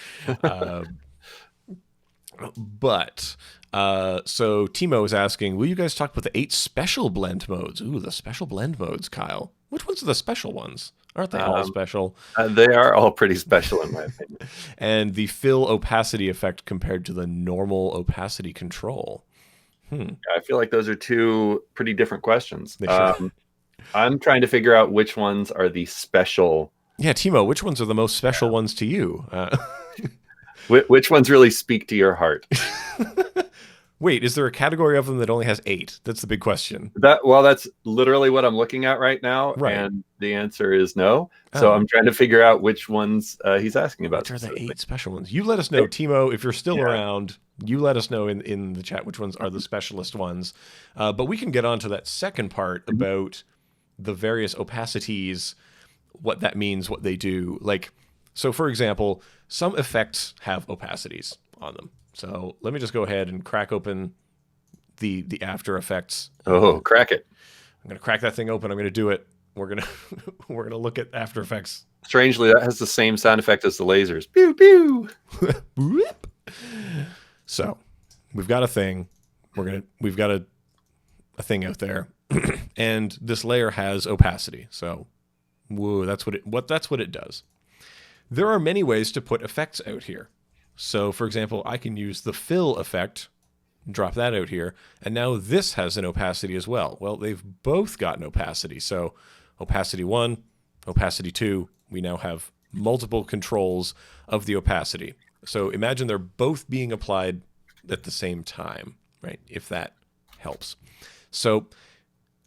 But so Timo is asking, will you guys talk about the 8 special blend modes? Ooh, the special blend modes, Kyle. Which ones are the special ones? Aren't they all special? They are all pretty special in my opinion. And the fill opacity effect compared to the normal opacity control. I feel like those are 2 pretty different questions. Sure. I'm trying to figure out which ones are the special. Yeah, Timo, which ones are the most special ones to you? Which ones really speak to your heart? Wait, is there a category of them that only has 8? That's the big question. That's literally what I'm looking at right now, right. And the answer is no. So I'm trying to figure out which ones he's asking about. Which are the 8 special ones? You let us know, Timo, if you're still around. You let us know in the chat which ones are the specialist ones. But we can get on to that second part about the various opacities, what that means, what they do. Like, so for example, some effects have opacities on them. So let me just go ahead and crack open the After Effects. Oh, crack it! I'm gonna crack that thing open. I'm gonna do it. We're gonna look at After Effects. Strangely, that has the same sound effect as the lasers. Pew pew. So we've got a thing. We've got a thing out there, and this layer has opacity. So, whoa, that's what it does. There are many ways to put effects out here. So, for example, I can use the fill effect, drop that out here, and now this has an opacity as well. Well, they've both got an opacity. So, opacity 1, opacity 2, we now have multiple controls of the opacity. So, imagine they're both being applied at the same time, right? If that helps. So,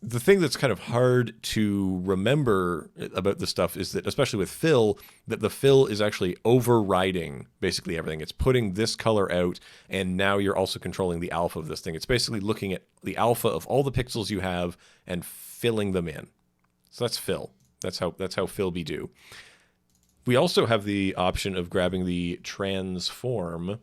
the thing that's kind of hard to remember about this stuff is that, especially with fill, that the fill is actually overriding basically everything. It's putting this color out, and now you're also controlling the alpha of this thing. It's basically looking at the alpha of all the pixels you have and filling them in. So that's fill. That's how fill be do. We also have the option of grabbing the transform.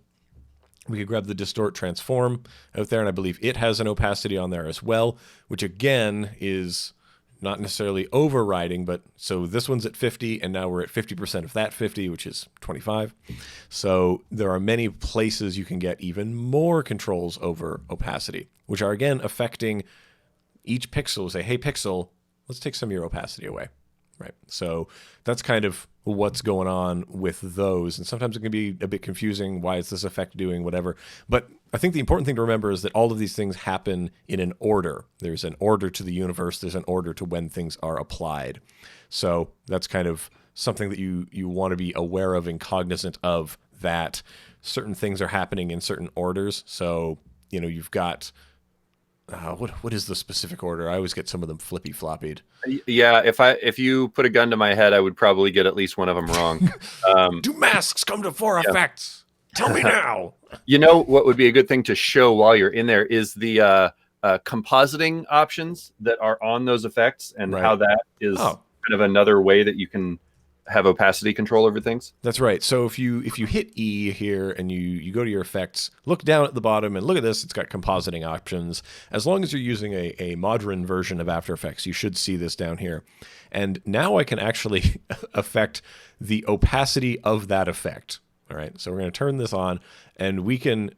We could grab the Distort Transform out there, and I believe it has an opacity on there as well, which again is not necessarily overriding, but so this one's at 50, and now we're at 50% of that 50, which is 25. So there are many places you can get even more controls over opacity, which are again affecting each pixel. Say, hey, pixel, let's take some of your opacity away, Right. So that's kind of what's going on with those. And sometimes it can be a bit confusing. Why is this effect doing whatever? But I think the important thing to remember is that all of these things happen in an order. There's an order to the universe. There's an order to when things are applied. So that's kind of something that you want to be aware of and cognizant of, that certain things are happening in certain orders. So, you've got... what is the specific order? I always get some of them flippy floppied. Yeah, if you put a gun to my head, I would probably get at least one of them wrong. Do masks come to 4 effects? Tell me now. What would be a good thing to show while you're in there is the compositing options that are on those effects, and how that is kind of another way that you can have opacity control over things. That's right. So if you hit E here and you go to your effects, look down at the bottom and look at this. It's got compositing options. As long as you're using a modern version of After Effects, you should see this down here. And now I can actually affect the opacity of that effect. All right. So we're going to turn this on, and we can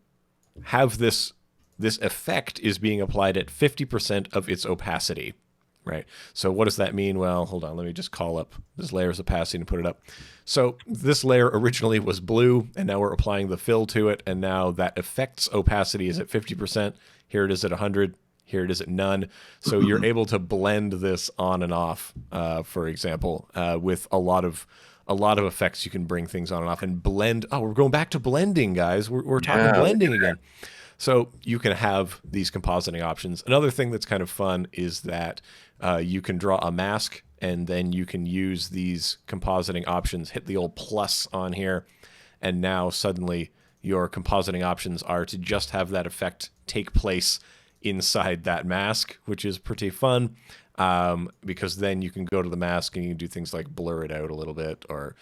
have this effect is being applied at 50% of its opacity. Right. So what does that mean? Well, hold on. Let me just call up this layer's opacity and put it up. So this layer originally was blue, and now we're applying the fill to it. And now that effect's opacity is at 50%. Here it is at 100. Here it is at none. So you're able to blend this on and off, for example, with a lot of effects. You can bring things on and off and blend. Oh, we're going back to blending, guys. We're talking blending again. So you can have these compositing options. Another thing that's kind of fun is that you can draw a mask, and then you can use these compositing options, hit the old plus on here, and now suddenly your compositing options are to just have that effect take place inside that mask, which is pretty fun, because then you can go to the mask and you can do things like blur it out a little bit, or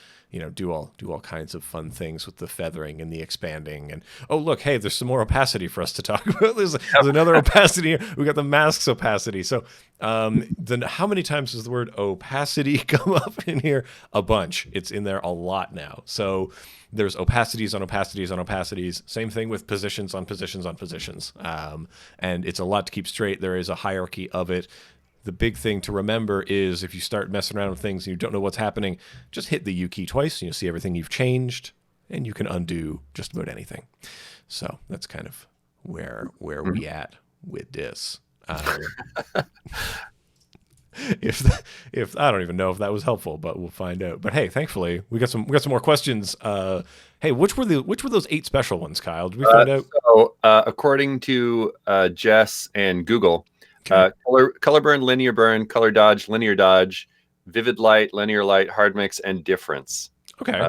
do all kinds of fun things with the feathering and the expanding. And oh, look, hey, there's some more opacity for us to talk about. There's another opacity here. We got the mask's opacity. So then how many times does the word opacity come up in here? A bunch. It's in there a lot now. So there's opacities on opacities on opacities. Same thing with positions on positions on positions. And it's a lot to keep straight. There is a hierarchy of it. The big thing to remember is if you start messing around with things and you don't know what's happening, just hit the U key twice and you'll see everything you've changed, and you can undo just about anything. So that's kind of where we at with this. If I don't even know if that was helpful, but we'll find out. But hey, thankfully we got some more questions. Hey, which were those 8 special ones, Kyle? Did we find out? So according to Jess and Google. Okay. Color burn, linear burn, color dodge, linear dodge, vivid light, linear light, hard mix, and difference. Okay.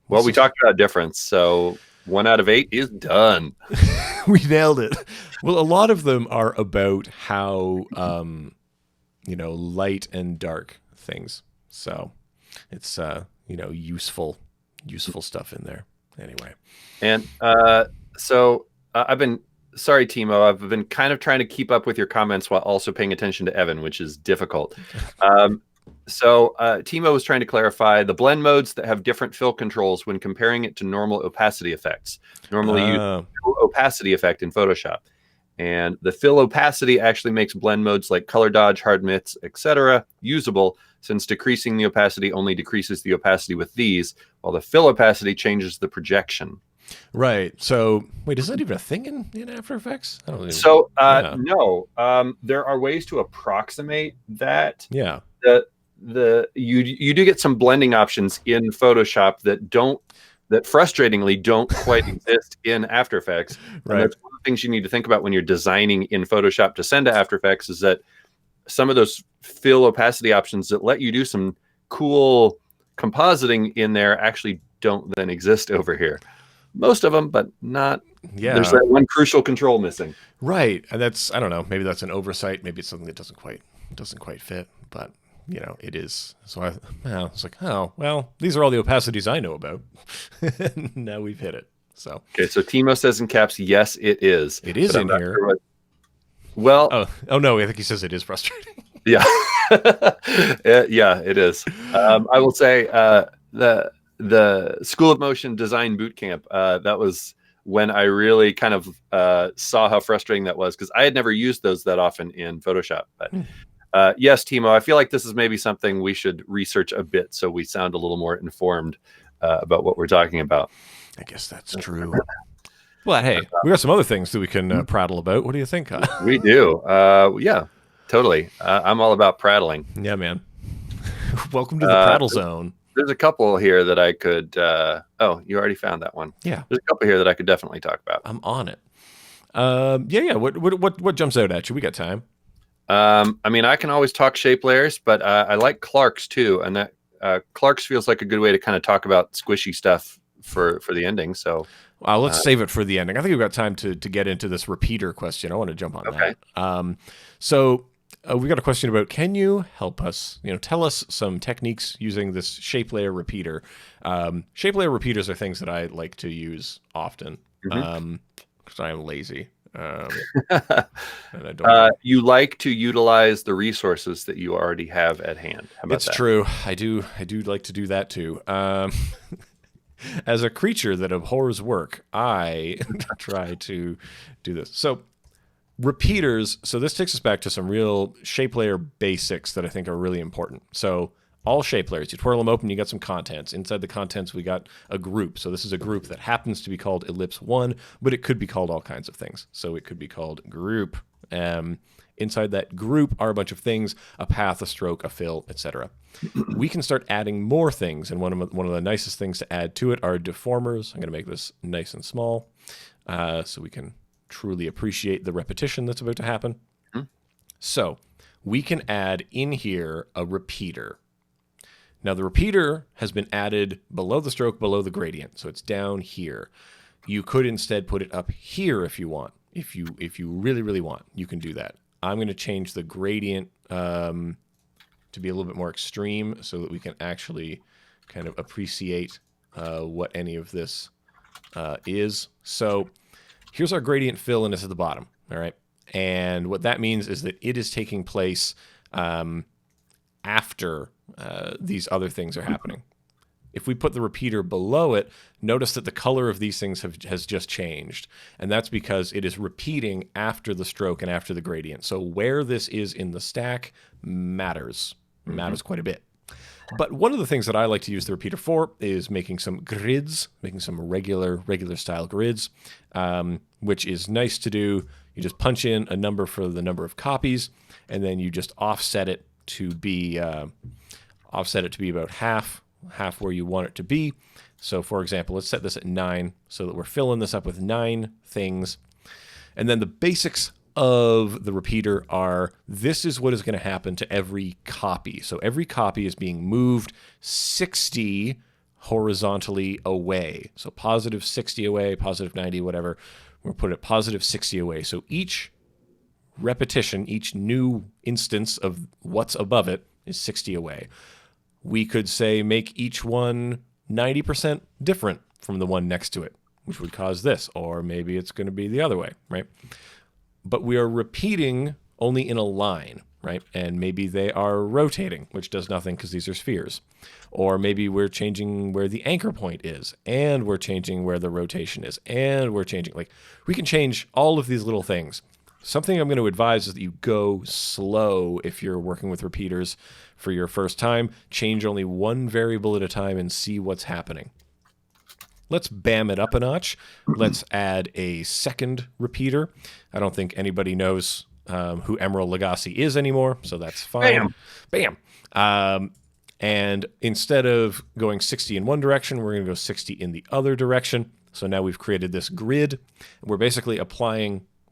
Well, we talked about difference, so 1 out of 8 is done. We nailed it. Well, a lot of them are about how light and dark things. So it's useful stuff in there. Anyway. And I've been. Sorry, Timo. I've been kind of trying to keep up with your comments while also paying attention to Evan, which is difficult. Timo was trying to clarify the blend modes that have different fill controls when comparing it to normal opacity effects. Normally use opacity effect in Photoshop. And the fill opacity actually makes blend modes like color dodge, hard mix, etc. usable, since decreasing the opacity only decreases the opacity with these, while the fill opacity changes the projection. Right. So, wait, is that even a thing in After Effects? I don't even, no. There are ways to approximate that. Yeah. You do get some blending options in Photoshop that frustratingly don't quite exist in After Effects. Right. And that's one of the things you need to think about when you're designing in Photoshop to send to After Effects, is that some of those fill opacity options that let you do some cool compositing in there actually don't then exist over here. Most of them, but not. Yeah. There's that one crucial control missing. Right. And that's, I don't know, maybe that's an oversight. Maybe it's something that doesn't quite fit, but it is. So I was like, oh, well, these are all the opacities I know about. Now we've hit it. So. Okay. So Timo says in caps, yes, it is. It is in here. Sure well. Oh no, I think he says it is frustrating. Yeah. Yeah, it is. I will say, the School of Motion Design Bootcamp, that was when I really kind of saw how frustrating that was, because I had never used those that often in Photoshop. But Yes, Timo, I feel like this is maybe something we should research a bit so we sound a little more informed about what we're talking about. I guess that's true. Well, hey, we got some other things that we can prattle about. What do you think? We do. Yeah, totally. I'm all about prattling. Yeah, man. Welcome to the prattle zone. There's a couple here that I could. Oh, you already found that one. Yeah. There's a couple here that I could definitely talk about. I'm on it. Yeah. What jumps out at you? We got time. I mean, I can always talk shape layers, but I like Clark's too, and that Clark's feels like a good way to kind of talk about squishy stuff for the ending. So let's save it for the ending. I think we've got time to get into this repeater question. I want to jump on that. So we got a question about, can you help us, tell us some techniques using this shape layer repeater. Shape layer repeaters are things that I like to use often because I am lazy. And I don't you like to utilize the resources that you already have at hand. How about it's true. I do like to do that too. As a creature that abhors work, I try to do this. So repeaters, so this takes us back to some real shape layer basics that I think are really important. So all shape layers, you twirl them open, you got some contents. Inside the contents, we got a group. So this is a group that happens to be called ellipse 1, but it could be called all kinds of things. So it could be called group. Inside that group are a bunch of things, a path, a stroke, a fill, etc. We can start adding more things, and one of the nicest things to add to it are deformers. I'm going to make this nice and small so we can truly appreciate the repetition that's about to happen. So we can add in here a repeater. Now the repeater has been added below the stroke, below the gradient, so it's down here. You could instead put it up here if you want. If you really, really want, you can do that. I'm going to change the gradient to be a little bit more extreme so that we can actually kind of appreciate what any of this is. So here's our gradient fill, and it's at the bottom, all right? And what that means is that it is taking place after these other things are happening. If we put the repeater below it, notice that the color of these things has just changed. And that's because it is repeating after the stroke and after the gradient. So where this is in the stack matters quite a bit. But one of the things that I like to use the repeater for is making some grids, making some regular style grids, which is nice to do. You just punch in a number for the number of copies, and then you just offset it to be about half where you want it to be. So for example, let's set this at 9 so that we're filling this up with 9 things. And then the basics of the repeater are, this is what is going to happen to every copy. So every copy is being moved 60 horizontally away. So positive 60 away, positive 90, whatever. We'll put it positive 60 away. So each repetition, each new instance of what's above it is 60 away. We could say make each one 90% different from the one next to it, which would cause this, or maybe it's going to be the other way, right? But we are repeating only in a line, right? And maybe they are rotating, which does nothing because these are spheres. Or maybe we're changing where the anchor point is, and we're changing where the rotation is, and we're changing, we can change all of these little things. Something I'm going to advise is that you go slow if you're working with repeaters for your first time. Change only one variable at a time and see what's happening. Let's bam it up a notch. Let's add a second repeater. I don't think anybody knows who Emerald Lagasse is anymore, so that's fine. Bam. And instead of going 60 in one direction, we're going to go 60 in the other direction. So now we've created this grid. We're basically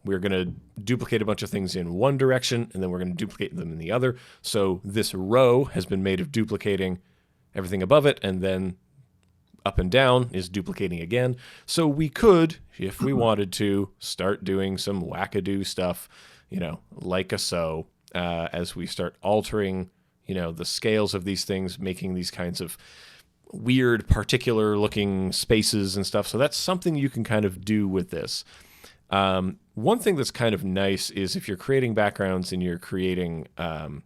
we're going to duplicate a bunch of things in one direction, and then we're going to duplicate them in the other. So this row has been made of duplicating everything above it, and then up and down is duplicating again. So we could, if we wanted to, start doing some wackadoo stuff, like so, as we start altering, the scales of these things, making these kinds of weird particular looking spaces and stuff. So that's something you can kind of do with this. One thing that's kind of nice is if you're creating backgrounds and you're creating some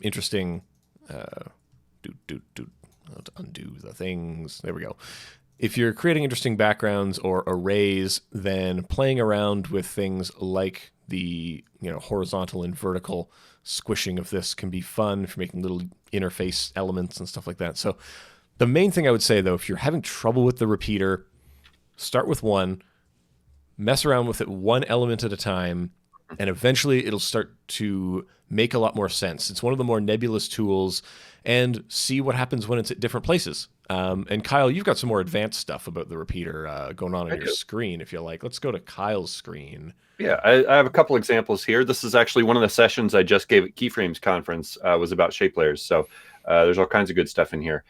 interesting let's undo the things. There we go. If you're creating interesting backgrounds or arrays, then playing around with things like the horizontal and vertical squishing of this can be fun for making little interface elements and stuff like that. So the main thing I would say, though, if you're having trouble with the repeater, start with one, mess around with it one element at a time, and eventually it'll start to make a lot more sense. It's one of the more nebulous tools, and see what happens when it's at different places. And Kyle, you've got some more advanced stuff about the repeater going on your screen, if you like. Let's go to Kyle's screen. Yeah, I have a couple examples here. This is actually one of the sessions I just gave at Keyframes Conference, was about shape layers. So there's all kinds of good stuff in here.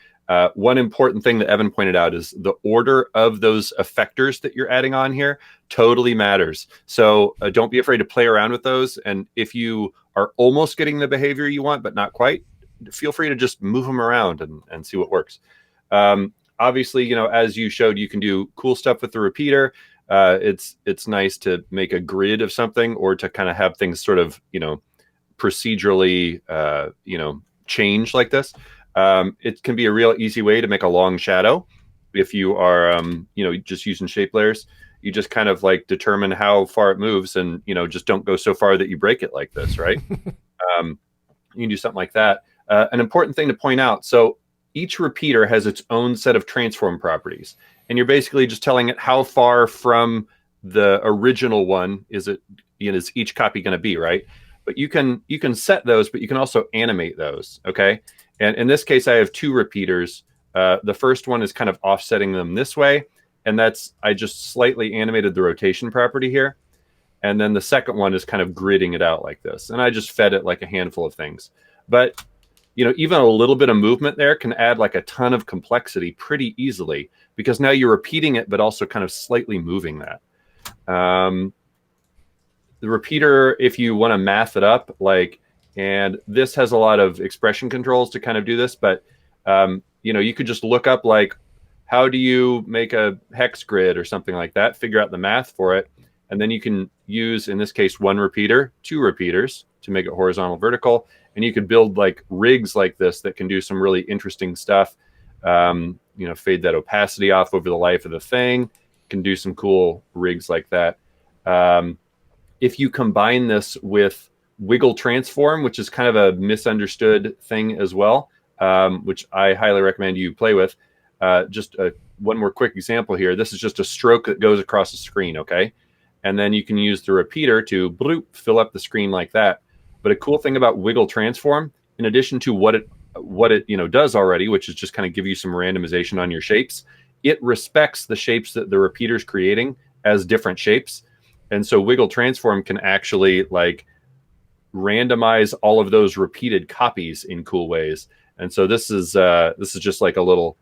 One important thing that Evan pointed out is the order of those effectors that you're adding on here totally matters. So don't be afraid to play around with those. And if you are almost getting the behavior you want, but not quite, feel free to just move them around and see what works. Obviously, as you showed, you can do cool stuff with the repeater. It's nice to make a grid of something, or to kind of have things sort of, procedurally, change like this. It can be a real easy way to make a long shadow. If you are, just using shape layers, you just kind of like determine how far it moves, and, just don't go so far that you break it like this, right? You can do something like that. An important thing to point out. So each repeater has its own set of transform properties, and you're basically just telling it how far from the original one is each copy going to be, right? But you can set those, but you can also animate those. Okay. And in this case, I have two repeaters. The first one is kind of offsetting them this way, and I just slightly animated the rotation property here. And then the second one is kind of gridding it out like this. And I just fed it like a handful of things. But even a little bit of movement there can add like a ton of complexity pretty easily, because now you're repeating it, but also kind of slightly moving that. The repeater, if you want to math it up, and this has a lot of expression controls to kind of do this, but you could just look up how do you make a hex grid or something like that, figure out the math for it, and then you can use, in this case, one repeater, two repeaters to make it horizontal, vertical, and you could build rigs like this that can do some really interesting stuff. Fade that opacity off over the life of the thing, can do some cool rigs like that. If you combine this with wiggle transform, which is kind of a misunderstood thing as well, which I highly recommend you play with. Just one more quick example here. This is just a stroke that goes across the screen, okay? And then you can use the repeater to bloop, fill up the screen like that. But a cool thing about wiggle transform, in addition to what it does already, which is just kind of give you some randomization on your shapes, it respects the shapes that the repeater's creating as different shapes. And so wiggle transform can actually randomize all of those repeated copies in cool ways. And so this is just like a little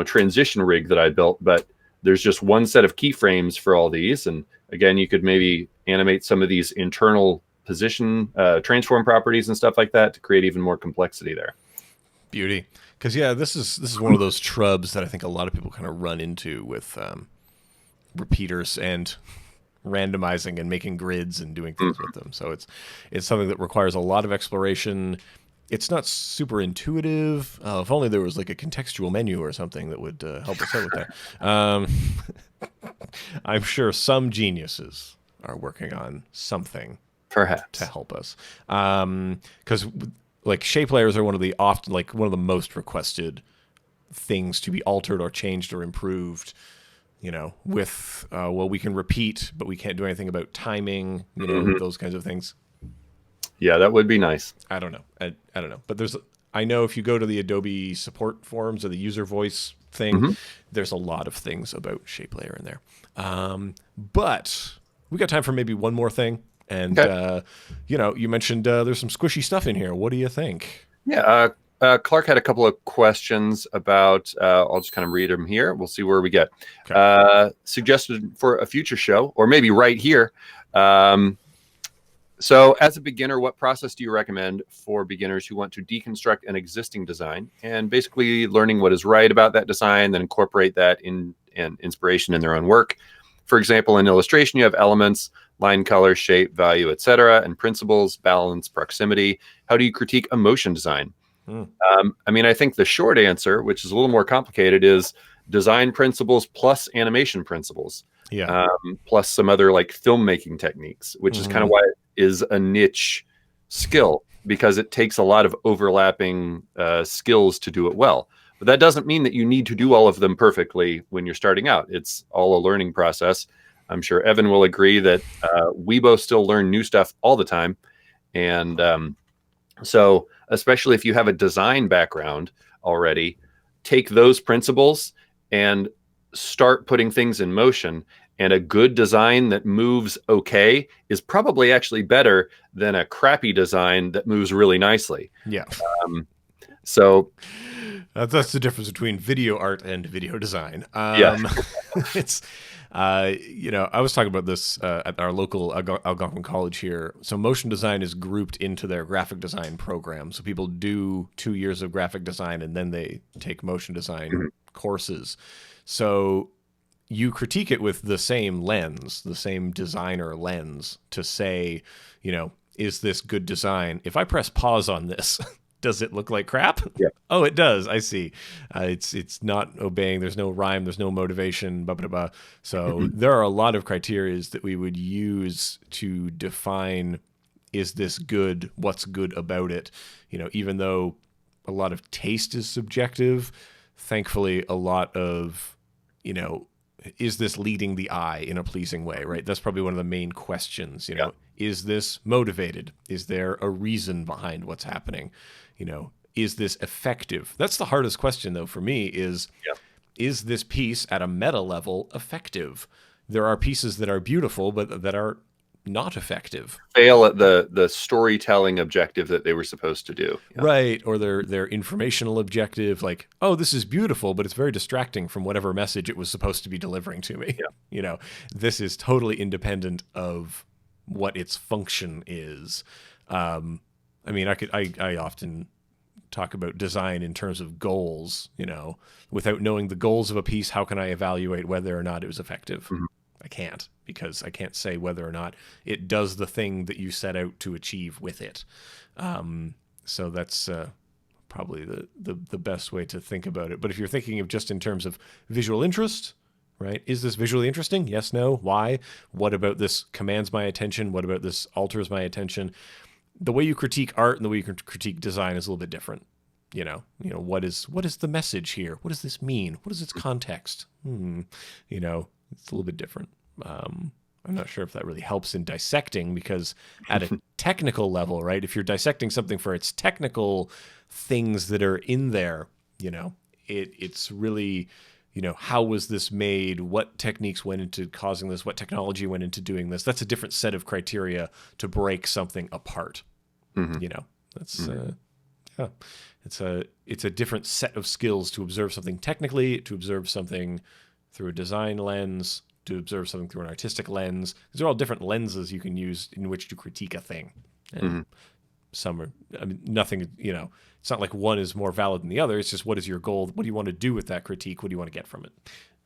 transition rig that I built, but there's just one set of keyframes for all these. And again, you could maybe animate some of these internal position transform properties and stuff like that to create even more complexity there. Beauty. Because this is one of those trubs that I think a lot of people kind of run into with repeaters and randomizing and making grids and doing things with them. So it's something that requires a lot of exploration. It's not super intuitive. If only there was a contextual menu or something that would help us out with that. I'm sure some geniuses are working on something perhaps to help us. Because shape layers are one of the most requested things to be altered or changed or improved. With we can repeat, but we can't do anything about timing. Those kinds of things. Yeah, that would be nice. I don't know. I don't know. But I know if you go to the Adobe support forums or the user voice thing, there's a lot of things about shape layer in there. But we got time for maybe one more thing. And, you mentioned there's some squishy stuff in here. What do you think? Yeah. Clark had a couple of questions about, I'll just kind of read them here. We'll see where we get. Okay. Suggested for a future show, or maybe right here. So as a beginner, what process do you recommend for beginners who want to deconstruct an existing design, and basically learning what is right about that design, then incorporate that in inspiration in their own work? For example, in illustration, you have elements, line, color, shape, value, etc., and principles, balance, proximity. How do you critique a motion design? I think the short answer, which is a little more complicated, is design principles plus animation principles. Yeah. plus some other like filmmaking techniques, which is kind of why it is a niche skill, because it takes a lot of overlapping skills to do it well. But that doesn't mean that you need to do all of them perfectly when you're starting out. It's all a learning process. I'm sure Evan will agree that we both still learn new stuff all the time. And so, especially if you have a design background already, take those principles and start putting things in motion. And a good design that moves okay is probably actually better than a crappy design that moves really nicely. Yeah. So That's the difference between video art and video design. Yeah. It's, I was talking about this at our local Algonquin College here. So motion design is grouped into their graphic design program. So people do 2 years of graphic design and then they take motion design courses. So you critique it with the same lens, the same designer lens to say, is this good design? If I press pause on this, does it look like crap? Yeah. Oh, it does. I see. It's not obeying. There's no rhyme. There's no motivation. Blah, blah, blah. So there are a lot of criteria that we would use to define, is this good? What's good about it? Even though a lot of taste is subjective, thankfully a lot of, is this leading the eye in a pleasing way, right? That's probably one of the main questions, Yeah. Is this motivated? Is there a reason behind what's happening? Is this effective? That's the hardest question, though, for me is this piece at a meta level effective? There are pieces that are beautiful, but that are not effective. Fail at the storytelling objective that they were supposed to do. Yeah. Right. Or their informational objective, like, oh, this is beautiful, but it's very distracting from whatever message it was supposed to be delivering to me. Yeah. This is totally independent of what its function is. I often talk about design in terms of goals, without knowing the goals of a piece, how can I evaluate whether or not it was effective? I can't, because I can't say whether or not it does the thing that you set out to achieve with it. So that's probably the best way to think about it. But if you're thinking of just in terms of visual interest, right? Is this visually interesting? Yes, no, why? What about this commands my attention? What about this alters my attention? The way you critique art and the way you critique design is a little bit different. What is the message here? What does this mean? What is its context? It's a little bit different. I'm not sure if that really helps in dissecting, because at a technical level, right? If you're dissecting something for its technical things that are in there, it's really, how was this made? What techniques went into causing this? What technology went into doing this? That's a different set of criteria to break something apart. That's it's a different set of skills to observe something technically, to observe something through a design lens, to observe something through an artistic lens. These are all different lenses you can use in which to critique a thing. And some are, nothing, it's not like one is more valid than the other. It's just, what is your goal? What do you want to do with that critique? What do you want to get from it?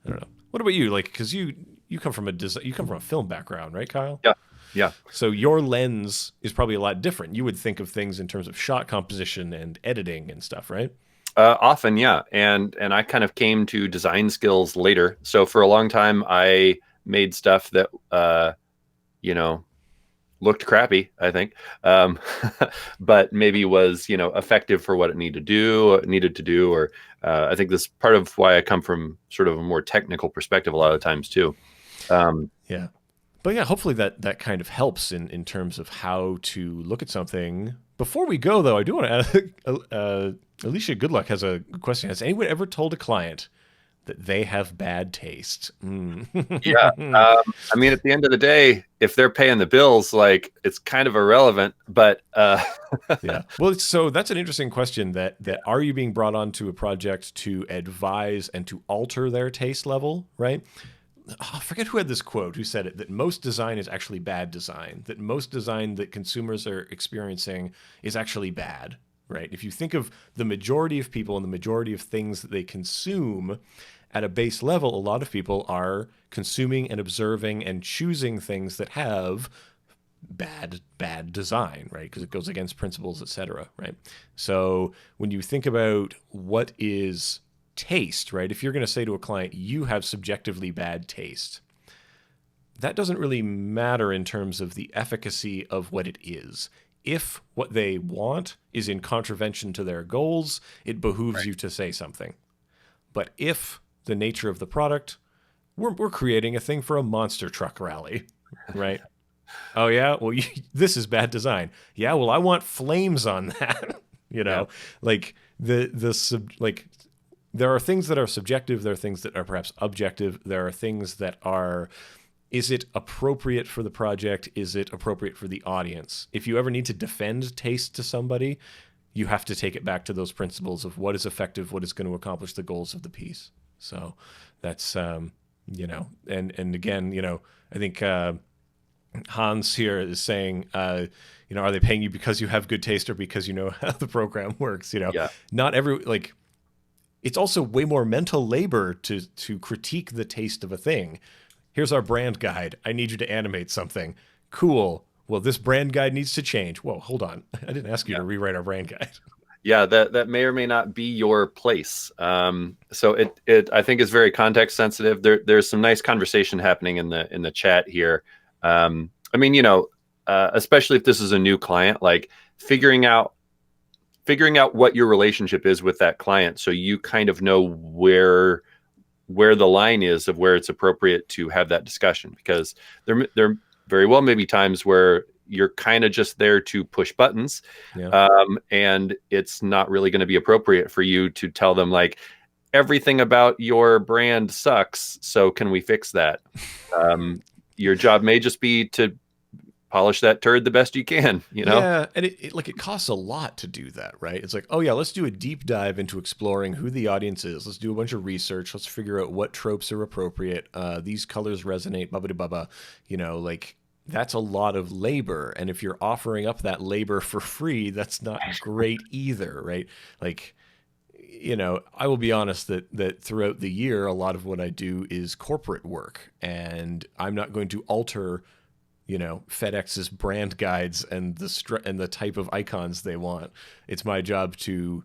I don't know. What about you? Like, because you come from a film background, right, Kyle? Yeah. Yeah. So your lens is probably a lot different. You would think of things in terms of shot composition and editing and stuff, right? Often, yeah. And I kind of came to design skills later. So for a long time, I made stuff that, looked crappy, I think, but maybe was, effective for what it needed to do. Or I think this is part of why I come from sort of a more technical perspective a lot of the times too. Yeah. But yeah, hopefully that kind of helps in terms of how to look at something. Before we go, though, I do want to ask, Alicia Goodluck has a question. Has anyone ever told a client that they have bad taste? Yeah. At the end of the day, if they're paying the bills, like, it's kind of irrelevant, but yeah. Well, so that's an interesting question that are you being brought onto a project to advise and to alter their taste level, right? I forget who had this quote, who said it, that most design is actually bad design, that most design that consumers are experiencing is actually bad, right? If you think of the majority of people and the majority of things that they consume at a base level, a lot of people are consuming and observing and choosing things that have bad design, right? Because it goes against principles, etc., right? So when you think about what is taste, right? If you're going to say to a client, you have subjectively bad taste, that doesn't really matter in terms of the efficacy of what it is. If what they want is in contravention to their goals, it behooves you to say something. But if the nature of the product, we're creating a thing for a monster truck rally, right? Oh yeah, well this is bad design. Yeah, well I want flames on that. Like like there are things that are subjective, there are things that are perhaps objective, there are things that are, is it appropriate for the project? Is it appropriate for the audience? If you ever need to defend taste to somebody, you have to take it back to those principles of what is effective, what is going to accomplish the goals of the piece. So that's, and again, I think Hans here is saying, are they paying you because you have good taste or because you know how the program works? Not every, it's also way more mental labor to critique the taste of a thing. Here's our brand guide. I need you to animate something. Cool. Well, this brand guide needs to change. Whoa, hold on. I didn't ask you to rewrite our brand guide. Yeah, that may or may not be your place. So it I think is very context sensitive. There's some nice conversation happening in the chat here. Especially if this is a new client, like figuring out what your relationship is with that client, so you kind of know where the line is of where it's appropriate to have that discussion, because there very well may be times where you're kind of just there to push buttons, and it's not really going to be appropriate for you to tell them like everything about your brand sucks, so can we fix that? Your job may just be to polish that turd the best you can, Yeah, and it costs a lot to do that, right? It's like, oh yeah, let's do a deep dive into exploring who the audience is. Let's do a bunch of research. Let's figure out what tropes are appropriate. These colors resonate, blah, blah, blah, blah. That's a lot of labor. And if you're offering up that labor for free, that's not great either, right? I will be honest that throughout the year, a lot of what I do is corporate work, and I'm not going to alter FedEx's brand guides and the type of icons they want. It's my job to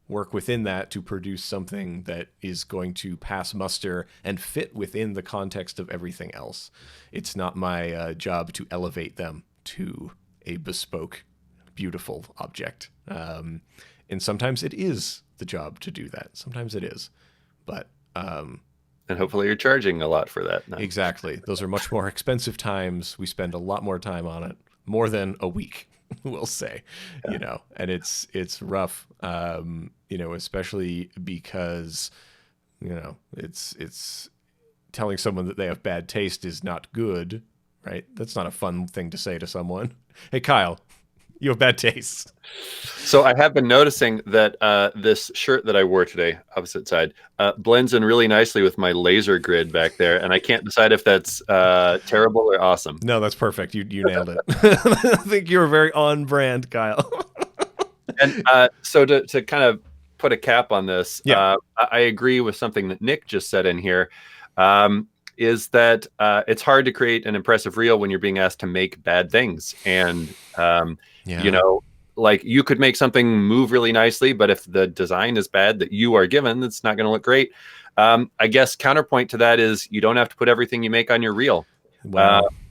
work within that to produce something that is going to pass muster and fit within the context of everything else. It's not my job to elevate them to a bespoke, beautiful object. And sometimes it is the job to do that. Sometimes it is. But and hopefully you're charging a lot for that. Exactly. Those are much more expensive times. We spend a lot more time on it, more than a week, we'll say, and it's rough, especially because, it's telling someone that they have bad taste is not good, right? That's not a fun thing to say to someone. Hey, Kyle, you have bad taste. So I have been noticing that this shirt that I wore today, opposite side, blends in really nicely with my laser grid back there, and I can't decide if that's terrible or awesome. No, that's perfect. You nailed it. I think you were very on brand, Kyle. And so to kind of put a cap on this, I agree with something that Nick just said in here, is that it's hard to create an impressive reel when you're being asked to make bad things. And you could make something move really nicely, but if the design is bad that you are given, it's not going to look great. I guess counterpoint to that is you don't have to put everything you make on your reel,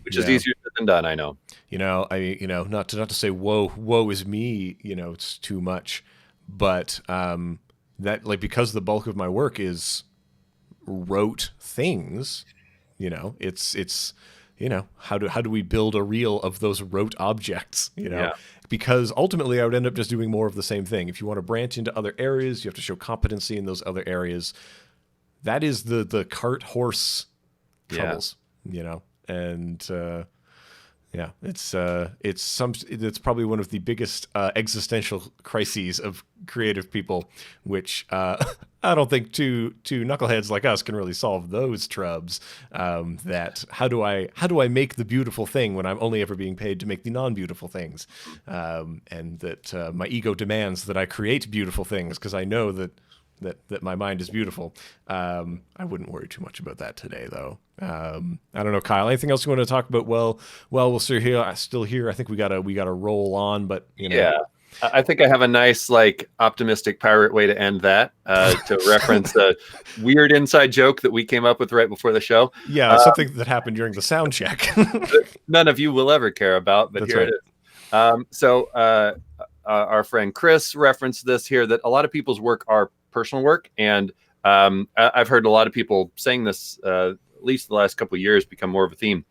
which is easier said than done. I know. Not to say woe is me. It's too much, but that because the bulk of my work is rote things. It's how do we build a reel of those rote objects, because ultimately I would end up just doing more of the same thing. If you want to branch into other areas, you have to show competency in those other areas. That is the cart horse troubles, and it's probably one of the biggest existential crises of creative people, which I don't think two knuckleheads like us can really solve those trubs. That how do I make the beautiful thing when I'm only ever being paid to make the non-beautiful things, and that my ego demands that I create beautiful things because I know that my mind is beautiful. I wouldn't worry too much about that today, though. I don't know, Kyle. Anything else you want to talk about? Well, we'll still here. I think we gotta roll on, but Yeah. I think I have a nice, like, optimistic pirate way to end that, to reference a weird inside joke that we came up with right before the show. Yeah, something that happened during the sound check. That none of you will ever care about, but That's here right. it is. Our friend Chris referenced this here, that a lot of people's work are personal work. And I've heard a lot of people saying this, at least the last couple of years, become more of a theme.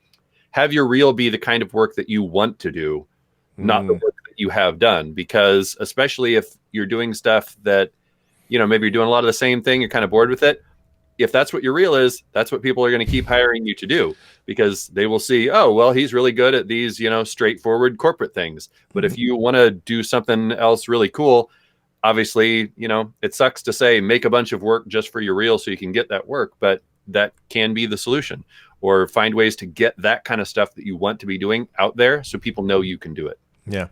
Have your reel be the kind of work that you want to do, not the work that you have done. Because especially if you're doing stuff that, maybe you're doing a lot of the same thing, you're kind of bored with it. If that's what your reel is, that's what people are going to keep hiring you to do, because they will see, oh, well, he's really good at these, straightforward corporate things. But if you want to do something else really cool, obviously, it sucks to say make a bunch of work just for your reel so you can get that work, but that can be the solution. Or find ways to get that kind of stuff that you want to be doing out there so people know you can do it. Yeah.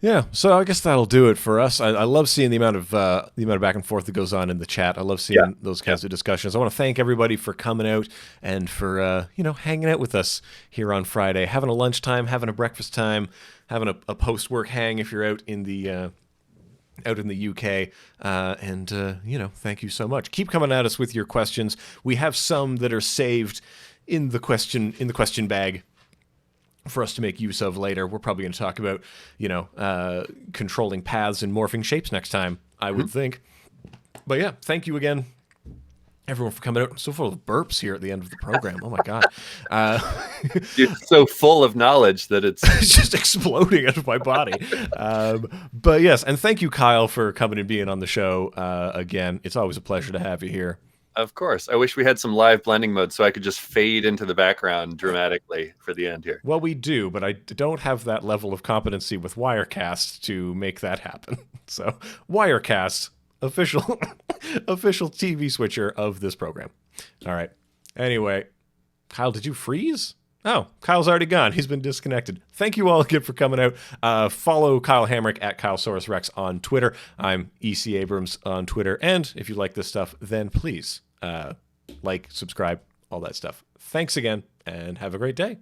Yeah. So I guess that'll do it for us. I love seeing the amount of back and forth that goes on in the chat. I love seeing those kinds of discussions. I want to thank everybody for coming out and for hanging out with us here on Friday, having a lunchtime, having a breakfast time, having a post-work hang if you're out in the UK, and thank you so much. Keep coming at us with your questions. We have some that are saved in the question bag for us to make use of later. We're probably going to talk about, controlling paths and morphing shapes next time, I would think. But yeah, thank you again, everyone, for coming out. I'm so full of burps here at the end of the program. Oh my God. You're so full of knowledge that it's just exploding out of my body. But yes, and thank you, Kyle, for coming and being on the show again. It's always a pleasure to have you here. Of course. I wish we had some live blending mode so I could just fade into the background dramatically for the end here. Well, we do, but I don't have that level of competency with Wirecast to make that happen. So, Wirecast, official TV switcher of this program. All right. Anyway, Kyle, did you freeze? Oh, Kyle's already gone. He's been disconnected. Thank you all again for coming out. Follow Kyle Hamrick at KyleSaurusRex on Twitter. I'm EC Abrams on Twitter. And if you like this stuff, then please like, subscribe, all that stuff. Thanks again, and have a great day.